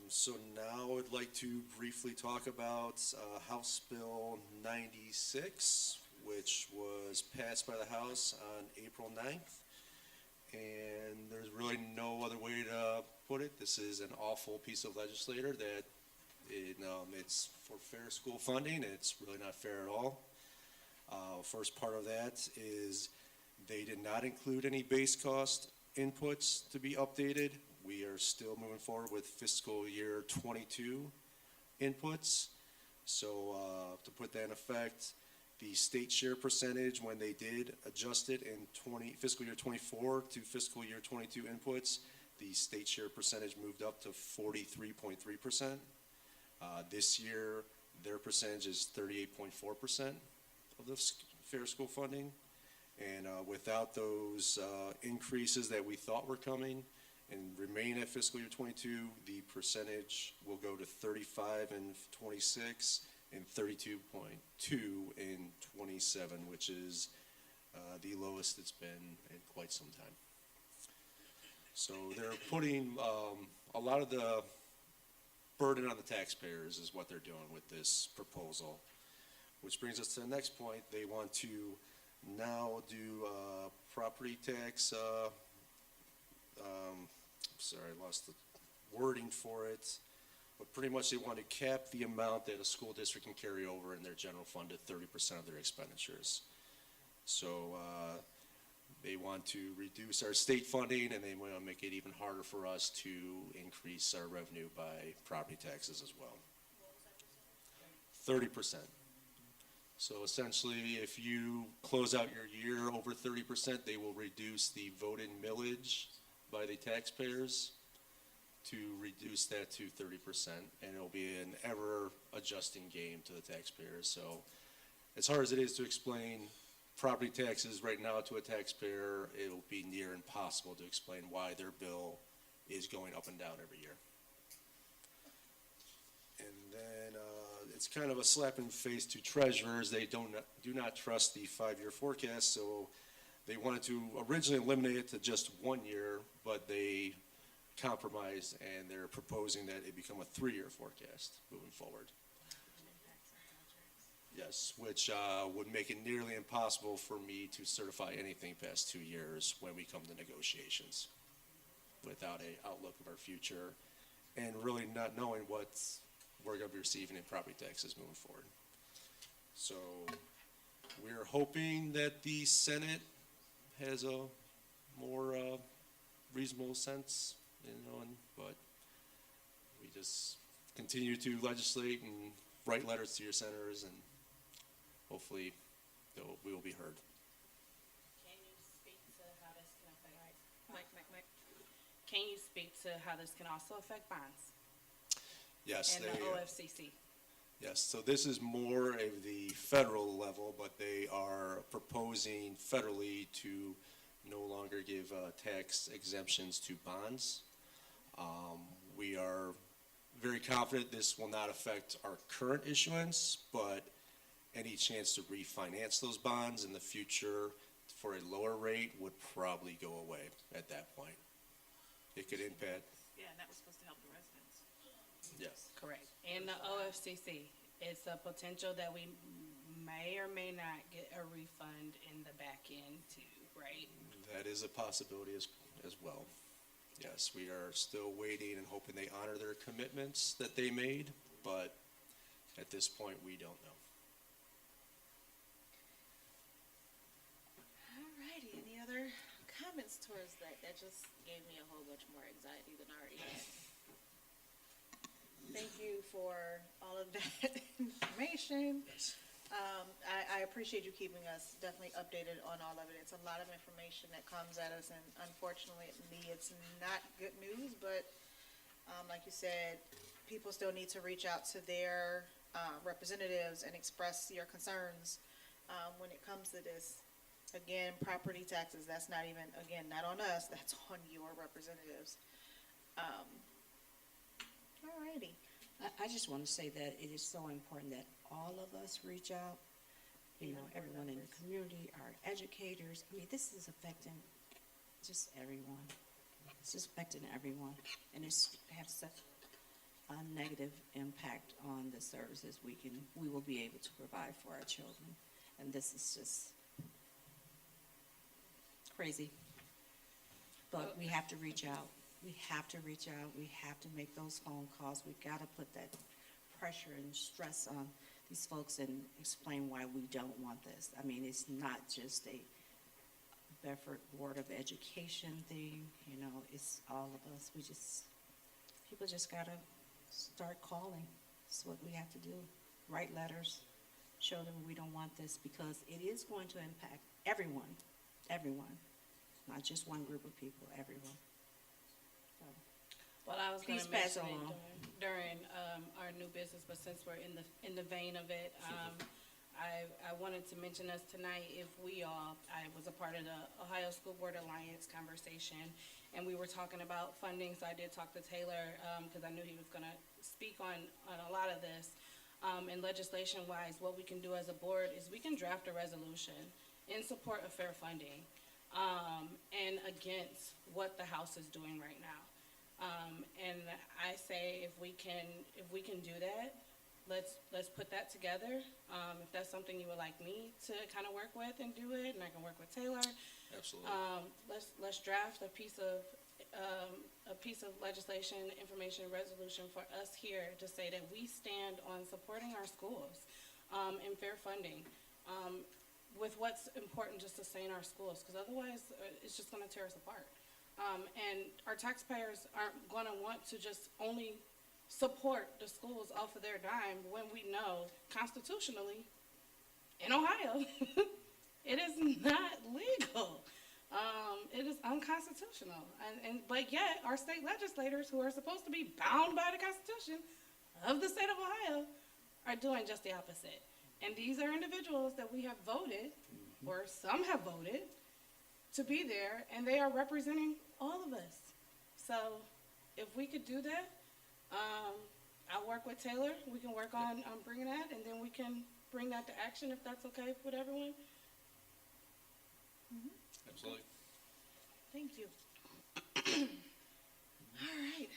So now I'd like to briefly talk about House Bill 96, which was passed by the House on April 9th. And there's really no other way to put it. This is an awful piece of legislation that it's for fair school funding. It's really not fair at all. First part of that is they did not include any base cost inputs to be updated. We are still moving forward with fiscal year 22 inputs. So to put that in effect, the state share percentage, when they did adjust it in fiscal year 24 to fiscal year 22 inputs, the state share percentage moved up to 43.3%. This year, their percentage is 38.4% of the fair school funding. And without those increases that we thought were coming and remain at fiscal year 22, the percentage will go to 35 and 26 and 32.2 in 27, which is the lowest it's been in quite some time. So they're putting a lot of the burden on the taxpayers is what they're doing with this proposal. Which brings us to the next point. They want to now do property tax, sorry, I lost the wording for it. But pretty much they want to cap the amount that a school district can carry over in their general fund to 30% of their expenditures. So they want to reduce our state funding, and they want to make it even harder for us to increase our revenue by property taxes as well. 30%. So essentially, if you close out your year over 30%, they will reduce the voted millage by the taxpayers to reduce that to 30%, and it'll be an ever-adjusting game to the taxpayers. So as hard as it is to explain property taxes right now to a taxpayer, it'll be near impossible to explain why their bill is going up and down every year. And then it's kind of a slap in the face to treasurers. They do not trust the 5-year forecast, so they wanted to originally eliminate it to just 1 year, but they compromised, and they're proposing that it become a 3-year forecast moving forward. Yes, which would make it nearly impossible for me to certify anything past 2 years when we come to negotiations without an outlook of our future and really not knowing what we're going to be receiving in property taxes moving forward. So we're hoping that the Senate has a more reasonable sense, but we just continue to legislate and write letters to your senators, and hopefully we will be heard. Can you speak to how this can affect, Can you speak to how this can also affect bonds Yes, and the OFCC? Yes, so this is more of the federal level, but they are proposing federally to no longer give tax exemptions to bonds. We are very confident this will not affect our current issuance, but any chance to refinance those bonds in the future for a lower rate would probably go away at that point. It could impact, Yeah, and that was supposed to help the residents. yes. Correct. And the OFCC, it's a potential that we may or may not get a refund in the back end too, right? That is a possibility as well. Yes, we are still waiting and hoping they honor their commitments that they made, but at this point, we don't know. other comments towards that? That just gave me a whole bunch more anxiety than I already had. Thank you for all of that information. I appreciate you keeping us definitely updated on all of it. It's a lot of information that comes at us, and unfortunately, it's not good news, but like you said, people still need to reach out to their representatives and express your concerns when it comes to this. Again, property taxes, that's not even, again, not on us, that's on your representatives. All righty. I just want to say that it is so important that all of us reach out, you know, everyone in the community, our educators. I mean, this is affecting just everyone. It's just affecting everyone, and it's has such a negative impact on the services we will be able to provide for our children. And this is just crazy. But we have to reach out. We have to reach out. We have to make those phone calls. We got to put that pressure and stress on these folks and explain why we don't want this. I mean, it's not just a Bedford Board of Education thing, you know, it's all of us. People just got to start calling. That's what we have to do. Write letters, show them we don't want this, because it is going to impact everyone, not just one group of people, everyone. So, Well, I was going please to pass mention it along. it during our new business, but since we're in the vein of it, I wanted to mention us tonight. I was a part of the Ohio School Board Alliance conversation, and we were talking about funding. So I did talk to Taylor because I knew he was going to speak on a lot of this. And legislation-wise, what we can do as a board is we can draft a resolution in support of fair funding and against what the House is doing right now. And I say if we can do that, let's put that together. If that's something you would like me to kind of work with and do it, and I can work with Taylor. Absolutely. Let's draft a piece of legislation, information, resolution for us here to say that we stand on supporting our schools and fair funding with what's important just to stay in our schools, because otherwise it's just going to tear us apart. And our taxpayers aren't going to want to just only support the schools off of their dime when we know constitutionally in Ohio it is not legal. It is unconstitutional. But yet our state legislators, who are supposed to be bound by the Constitution of the state of Ohio, are doing just the opposite. And these are individuals that we have voted, or some have voted, to be there, and they are representing all of us. So if we could do that, I'll work with Taylor. We can work on bringing that, and then we can bring that to action if that's okay with everyone. Absolutely. Thank you. All right.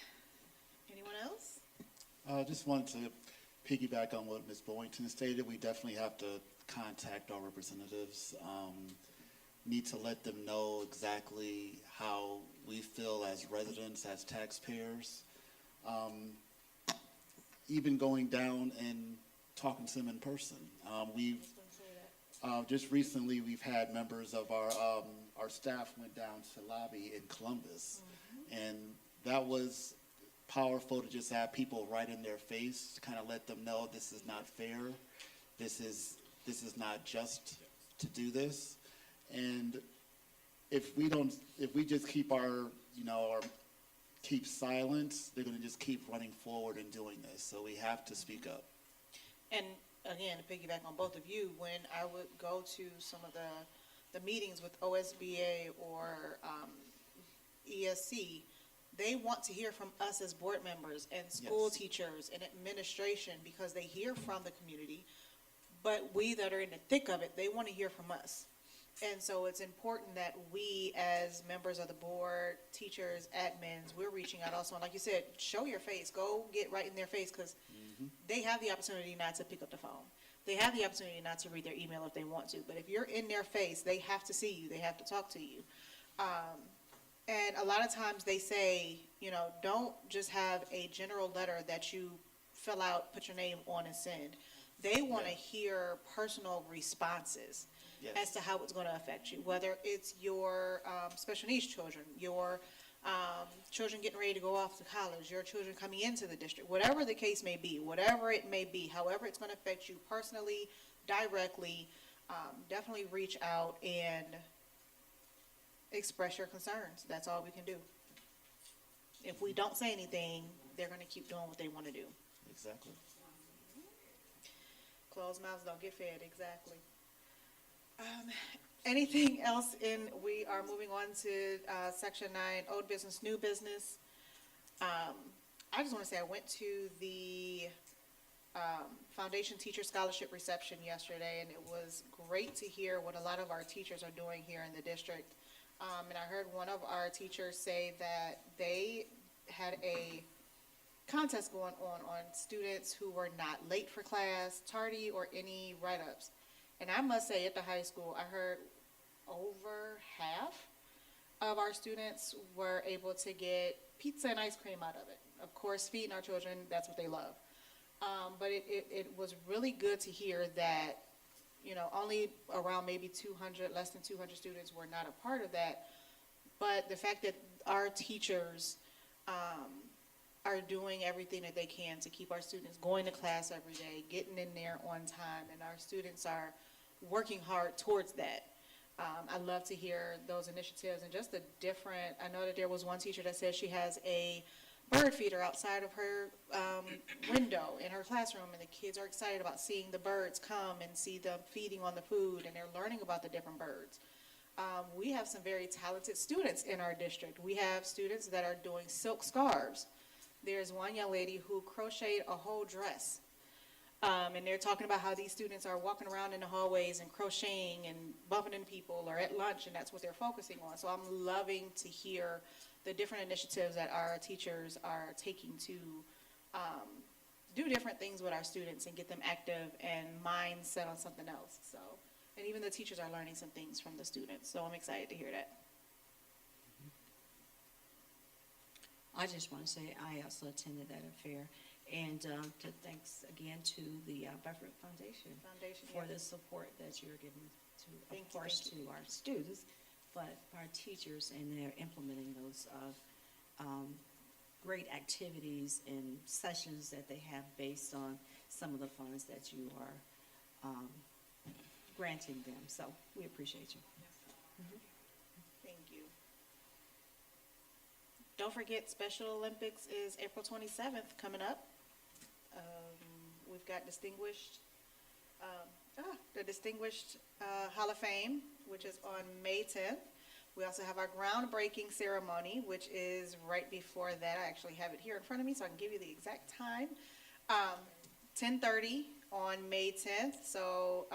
Anyone else? I just wanted to piggyback on what Ms. Boynton stated. We definitely have to contact our representatives, need to let them know exactly how we feel as residents, as taxpayers. Even going down and talking to them in person. Just recently, we've had members of our staff went down to lobby in Columbus, and that was powerful to just have people right in their face to kind of let them know this is not fair, this is not just to do this, and if we just keep keep silence, they're going to just keep running forward and doing this. So we have to speak up. And again, to piggyback on both of you, when I would go to some of the meetings with OSBA or ESC, they want to hear from us as board members and school teachers and administration, because they hear from the community, but we that are in the thick of it, they want to hear from us. And so it's important that we, as members of the board, teachers, admins, we're reaching out also. And like you said, show your face. Go get right in their face, because they have the opportunity not to pick up the phone. They have the opportunity not to read their email if they want to. But if you're in their face, they have to see you. They have to talk to you. And a lot of times they say, don't just have a general letter that you fill out, put your name on, and send. They want to hear personal responses. Yes. as to how it's going to affect you, whether it's your special needs children, your children getting ready to go off to college, your children coming into the district, whatever the case may be, whatever it may be, however it's going to affect you personally, directly, definitely reach out and express your concerns. That's all we can do. If we don't say anything, they're going to keep doing what they want to do. Exactly. Closed mouths don't get fed, exactly. Anything else we are moving on to section 9, old business, new business. I just want to say I went to the Foundation Teacher Scholarship Reception yesterday, and it was great to hear what a lot of our teachers are doing here in the district. And I heard one of our teachers say that they had a contest going on students who were not late for class, tardy, or any write-ups. And I must say, at the high school, I heard over half of our students were able to get pizza and ice cream out of it. Of course, feeding our children, that's what they love. But it was really good to hear that, only around maybe 200, less than 200 students were not a part of that. But the fact that our teachers are doing everything that they can to keep our students going to class every day, getting in there on time, and our students are working hard towards that. I love to hear those initiatives and just the different, I know that there was one teacher that said she has a bird feeder outside of her window in her classroom, and the kids are excited about seeing the birds come and see them feeding on the food, and they're learning about the different birds. We have some very talented students in our district. We have students that are doing silk scarves. There's one young lady who crocheted a whole dress. And they're talking about how these students are walking around in the hallways and crocheting and bumping into people or at lunch, and that's what they're focusing on. So I'm loving to hear the different initiatives that our teachers are taking to do different things with our students and get them active and mind set on something else. So, and even the teachers are learning some things from the students. So I'm excited to hear that. I just want to say I also attended that affair, and to thanks again to the Beverett Foundation for the support that you're giving to, of course, to our students, but our teachers, and they're implementing those great activities and sessions that they have based on some of the funds that you are granting them. So we appreciate you. Thank you. Don't forget, Special Olympics is April 27th coming up. We've got the Distinguished Hall of Fame, which is on May 10th. We also have our groundbreaking ceremony, which is right before that. I actually have it here in front of me, so I can give you the exact time. 10:30 on May 10th. So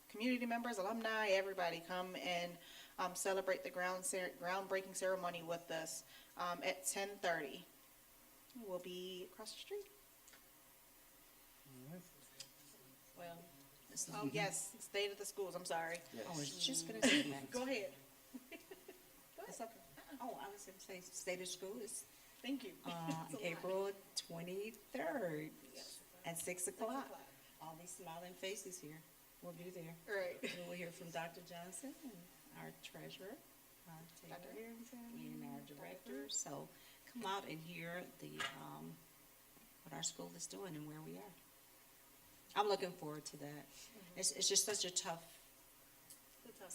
community members, alumni, everybody come and celebrate the groundbreaking ceremony with us at 10:30. We'll be across the street. Well, oh yes, state of the schools. I'm sorry. I was just going to say that. Go ahead. It's okay. Oh, I was going to say state of school is Thank you. April 23rd at 6 o'clock. All these smiling faces here will be there. Right. We'll hear from Dr. Johnson and our treasurer, Taylor, and our director. So come out and hear what our school is doing and where we are. I'm looking forward to that. It's just such a tough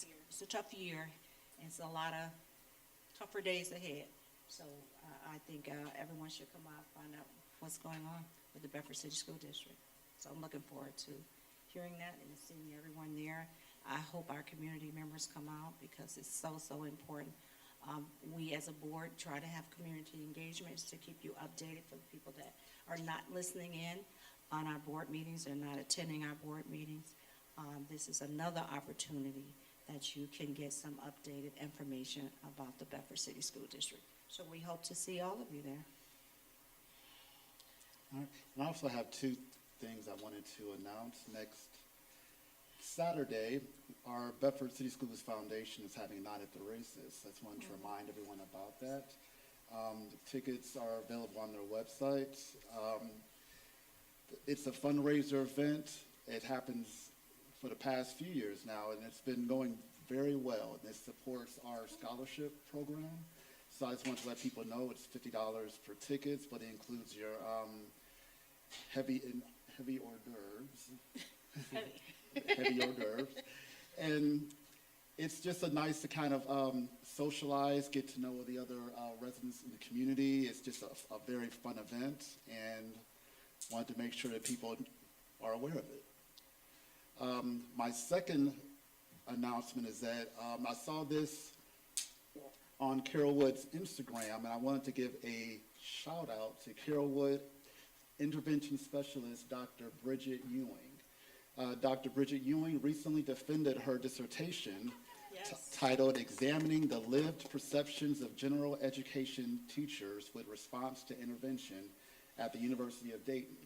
year. It's a tough year, and it's a lot of tougher days ahead. So I think everyone should come out and find out what's going on with the Bedford City School District. So I'm looking forward to hearing that and seeing everyone there. I hope our community members come out because it's so important. We as a board try to have community engagements to keep you updated for the people that are not listening in on our board meetings or not attending our board meetings. This is another opportunity that you can get some updated information about the Bedford City School District. So we hope to see all of you there. All right. And I also have two things I wanted to announce. Next Saturday, our Bedford City Schools Foundation is having a night at the races. I just wanted to remind everyone about that. The tickets are available on their website. It's a fundraiser event. It happens for the past few years now, and it's been going very well. And it supports our scholarship program. So I just want to let people know it's $50 for tickets, but it includes your heavy hors d'oeuvres. Heavy hors d'oeuvres. And it's just a nice to kind of socialize, get to know the other residents in the community. It's just a very fun event, and wanted to make sure that people are aware of it. My second announcement is that I saw this on Carolwood's Instagram, and I wanted to give a shout out to Carolwood Intervention Specialist, Dr. Bridget Ewing. Dr. Bridget Ewing recently defended her dissertation titled Examining the Lived Perceptions of General Education Teachers with Response to Intervention at the University of Dayton,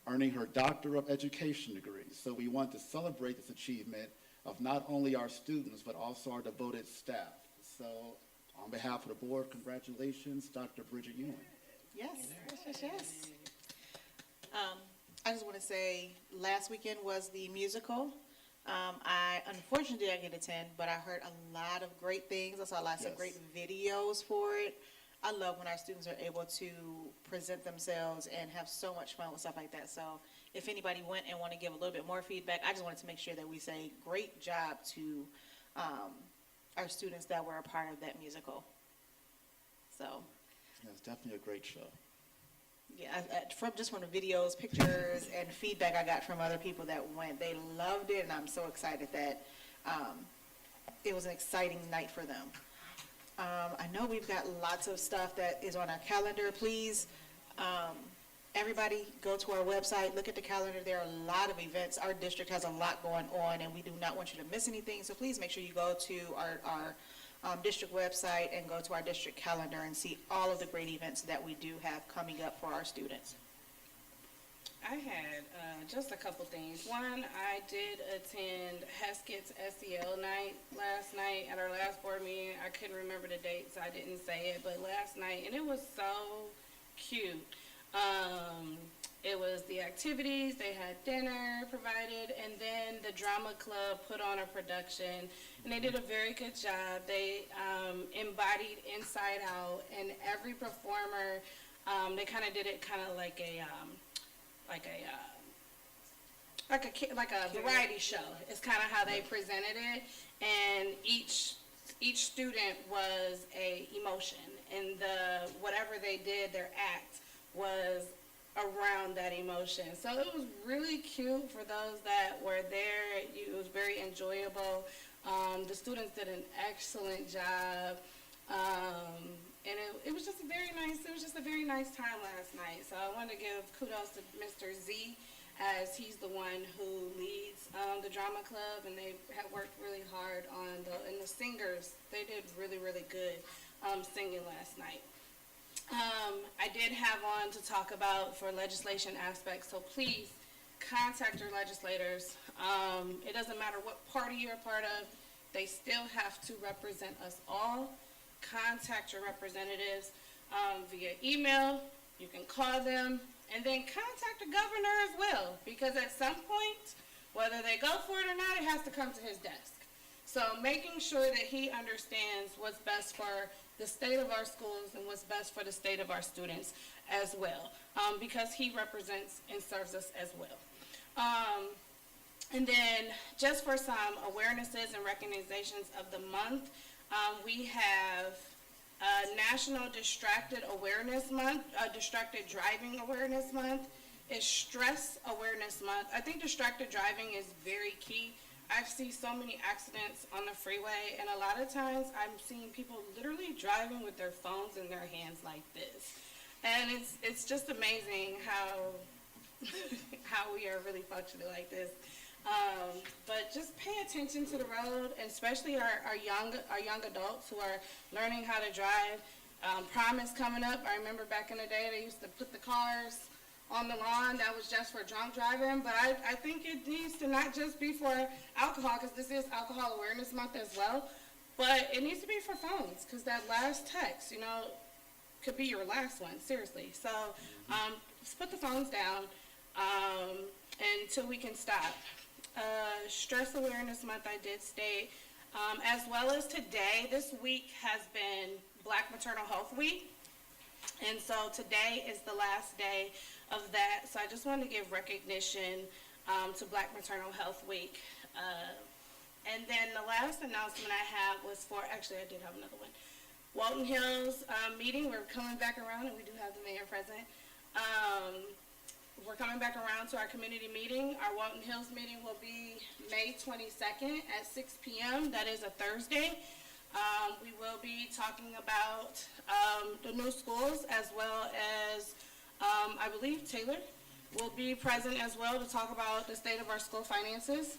earning her Doctor of Education degree. So we want to celebrate this achievement of not only our students, but also our devoted staff. So on behalf of the board, congratulations, Dr. Bridget Ewing. Yes. I just want to say, last weekend was the musical. I unfortunately didn't get to attend, but I heard a lot of great things. I saw lots of great videos for it. I love when our students are able to present themselves and have so much fun with stuff like that. So if anybody went and want to give a little bit more feedback, I just wanted to make sure that we say great job to our students that were a part of that musical. So. Yeah, it's definitely a great show. Yeah, from the videos, pictures, and feedback I got from other people that went, they loved it, and I'm so excited that it was an exciting night for them. I know we've got lots of stuff that is on our calendar. Please, everybody go to our website, look at the calendar. There are a lot of events. Our district has a lot going on, and we do not want you to miss anything. So please make sure you go to our district website and go to our district calendar and see all of the great events that we do have coming up for our students. I had just a couple things. One, I did attend Heskett's SEL night last night at our last board meeting. I couldn't remember the date, so I didn't say it, but last night, and it was so cute. It was the activities, they had dinner provided, and then the drama club put on a production, and they did a very good job. They embodied Inside Out, and every performer, they kind of did it kind of like a variety show. It's kind of how they presented it, and each student was a emotion, and whatever they did, their act was around that emotion. So it was really cute for those that were there. It was very enjoyable. The students did an excellent job. And it was just a very nice time last night. So I want to give kudos to Mr. Z, as he's the one who leads the drama club, and they have worked really hard on and the singers, they did really, really good singing last night. I did have on to talk about for legislation aspects, so please contact your legislators. It doesn't matter what party you're a part of, they still have to represent us all. Contact your representatives via email, you can call them, and then contact the governor as well, because at some point, whether they go for it or not, it has to come to his desk. So making sure that he understands what's best for the state of our schools and what's best for the state of our students as well, because he represents and serves us as well. And then just for some awarenesses and recognitions of the month, we have National Distracted Awareness Month, Distracted Driving Awareness Month. It's Stress Awareness Month. I think distracted driving is very key. I see so many accidents on the freeway, and a lot of times I'm seeing people literally driving with their phones in their hands like this. And it's just amazing how how we are really functioning like this. But just pay attention to the road, and especially our young adults who are learning how to drive. Prom is coming up. I remember back in the day they used to put the cars on the lawn. That was just for drunk driving, but I think it needs to not just be for alcohol, because this is Alcohol Awareness Month as well, but it needs to be for phones, because that last text, could be your last one, seriously. So just put the phones down until we can stop. Stress Awareness Month, I did state, as well as today. This week has been Black Maternal Health Week, and so today is the last day of that. So I just wanted to give recognition to Black Maternal Health Week. And then the last announcement I have was for, actually I did have another one. Walton Hills meeting, we're coming back around, and we do have the mayor present. We're coming back around to our community meeting. Our Walton Hills meeting will be May 22nd at 6 p.m. That is a Thursday. We will be talking about the new schools, as well as, I believe Taylor will be present as well to talk about the state of our school finances.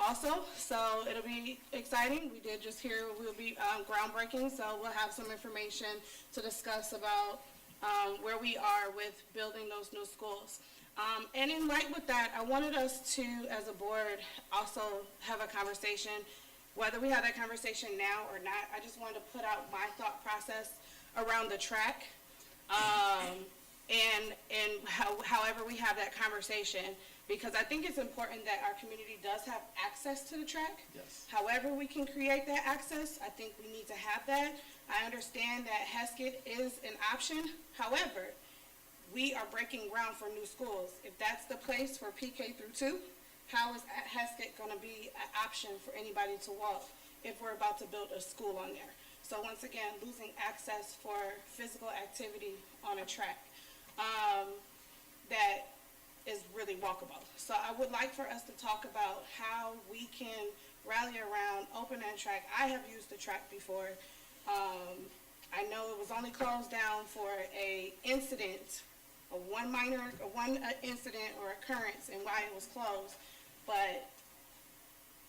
Also, so it'll be exciting. We did just hear we'll be groundbreaking, so we'll have some information to discuss about where we are with building those new schools. And in light with that, I wanted us to, as a board, also have a conversation, whether we have that conversation now or not. I just wanted to put out my thought process around the track. And however we have that conversation, because I think it's important that our community does have access to the track. Yes. However we can create that access, I think we need to have that. I understand that Heskett is an option. However, we are breaking ground for new schools. If that's the place for PK through 2, how is Heskett going to be an option for anybody to walk if we're about to build a school on there? So once again, losing access for physical activity on a track that is really walkable. So I would like for us to talk about how we can rally around open-end track. I have used the track before. I know it was only closed down for a incident, one incident or occurrence, and why it was closed. But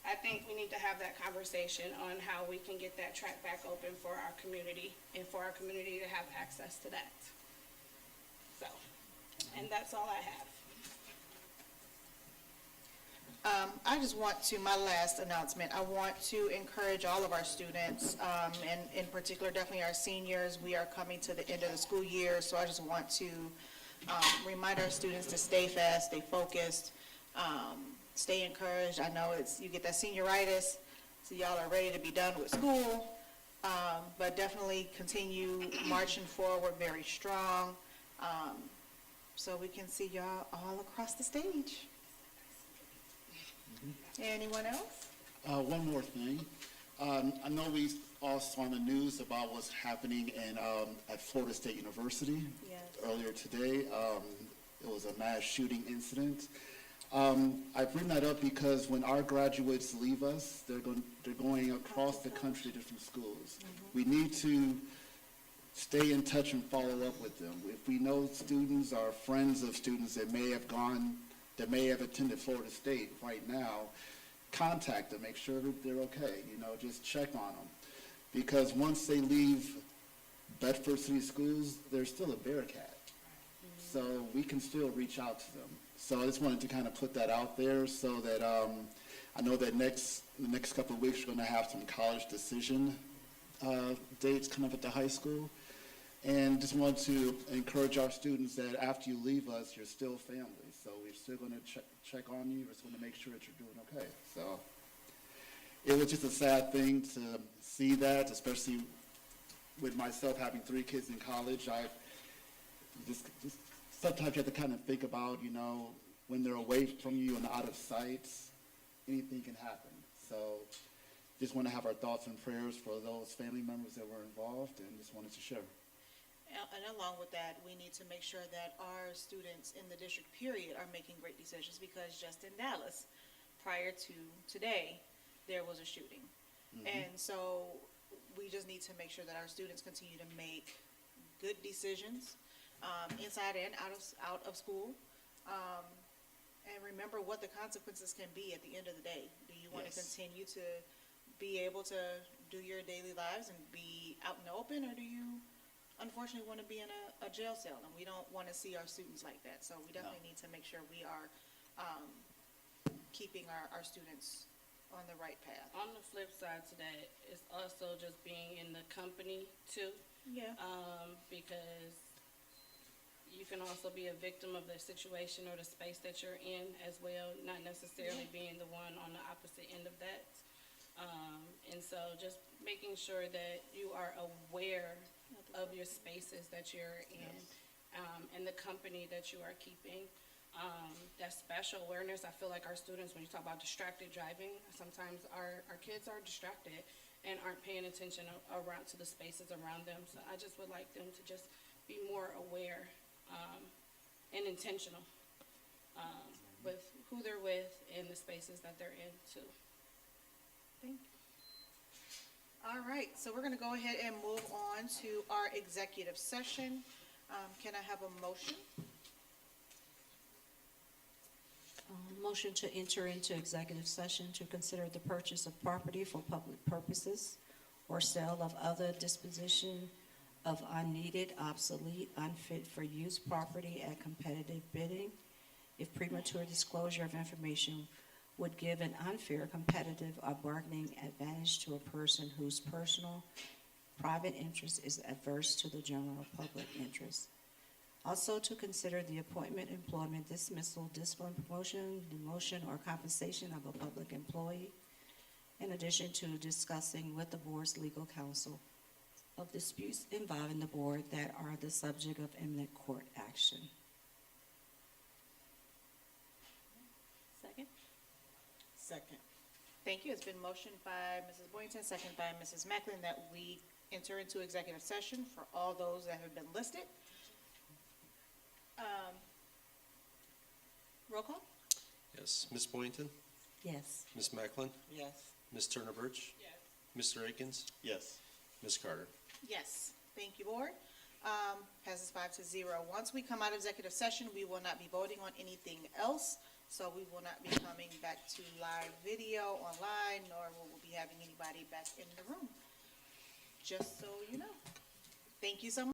I think we need to have that conversation on how we can get that track back open for our community, and for our community to have access to that. So, and that's all I have. I just want to, my last announcement, I want to encourage all of our students, and in particular, definitely our seniors. We are coming to the end of the school year, so I just want to remind our students to stay fast, stay focused, stay encouraged. I know you get that senioritis, so y'all are ready to be done with school, but definitely continue marching forward very strong, so we can see y'all all across the stage. Anyone else? One more thing. I know we all saw on the news about what's happening at Florida State University. Yes. Earlier today. It was a mass shooting incident. I bring that up because when our graduates leave us, they're going across the country to different schools. We need to stay in touch and follow up with them. If we know students or friends of students that may have attended Florida State right now, contact them, make sure that they're okay, just check on them. Because once they leave Bedford City Schools, they're still a Bearcat. So we can still reach out to them. So I just wanted to kind of put that out there so that I know that the next couple of weeks we're going to have some college decision dates coming up at the high school. And just want to encourage our students that after you leave us, you're still family. So we're still going to check on you. We're just going to make sure that you're doing okay. So it was just a sad thing to see that, especially with myself having 3 kids in college. I just sometimes you have to kind of think about, when they're away from you and out of sight, anything can happen. So just want to have our thoughts and prayers for those family members that were involved, and just wanted to share. And along with that, we need to make sure that our students in the district period are making great decisions, because just in Dallas, prior to today, there was a shooting. And so we just need to make sure that our students continue to make good decisions, inside and out of school. And remember what the consequences can be at the end of the day. Do you want to continue to be able to do your daily lives and be out in the open, or do you unfortunately want to be in a jail cell? And we don't want to see our students like that. So we definitely need to make sure we are keeping our students on the right path. On the flip side to that, it's also just being in the company too. Yeah. Because you can also be a victim of the situation or the space that you're in as well, not necessarily being the one on the opposite end of that. And so just making sure that you are aware of your spaces that you're in, and the company that you are keeping. That special awareness, I feel like our students, when you talk about distracted driving, sometimes our kids are distracted and aren't paying attention around to the spaces around them. So I just would like them to just be more aware, and intentional, with who they're with and the spaces that they're in too. Thank you. All right, so we're gonna go ahead and move on to our executive session. Can I have a motion? Motion to enter into executive session to consider the purchase of property for public purposes or sale of other disposition of unneeded, obsolete, unfit for use property at competitive bidding if premature disclosure of information would give an unfair competitive or bargaining advantage to a person whose personal, private interest is adverse to the general public interest. Also to consider the appointment, employment, dismissal, discipline, promotion, demotion, or compensation of a public employee, in addition to discussing with the board's legal counsel of disputes involving the board that are the subject of imminent court action. Second? Second. Thank you. It's been motioned by Mrs. Boynton, second by Mrs. Macklin, that we enter into executive session for all those that have been listed. Roll call? Yes, Ms. Boynton, Yes. Ms. Macklin, Yes. Ms. Turner Birch, Mr. Akins, Yes. Ms. Carter. Yes. Thank you, board. Passes 5-0. Once we come out of executive session, we will not be voting on anything else, so we will not be coming back to live video online, nor will we be having anybody back in the room. Just so you know. Thank you so much.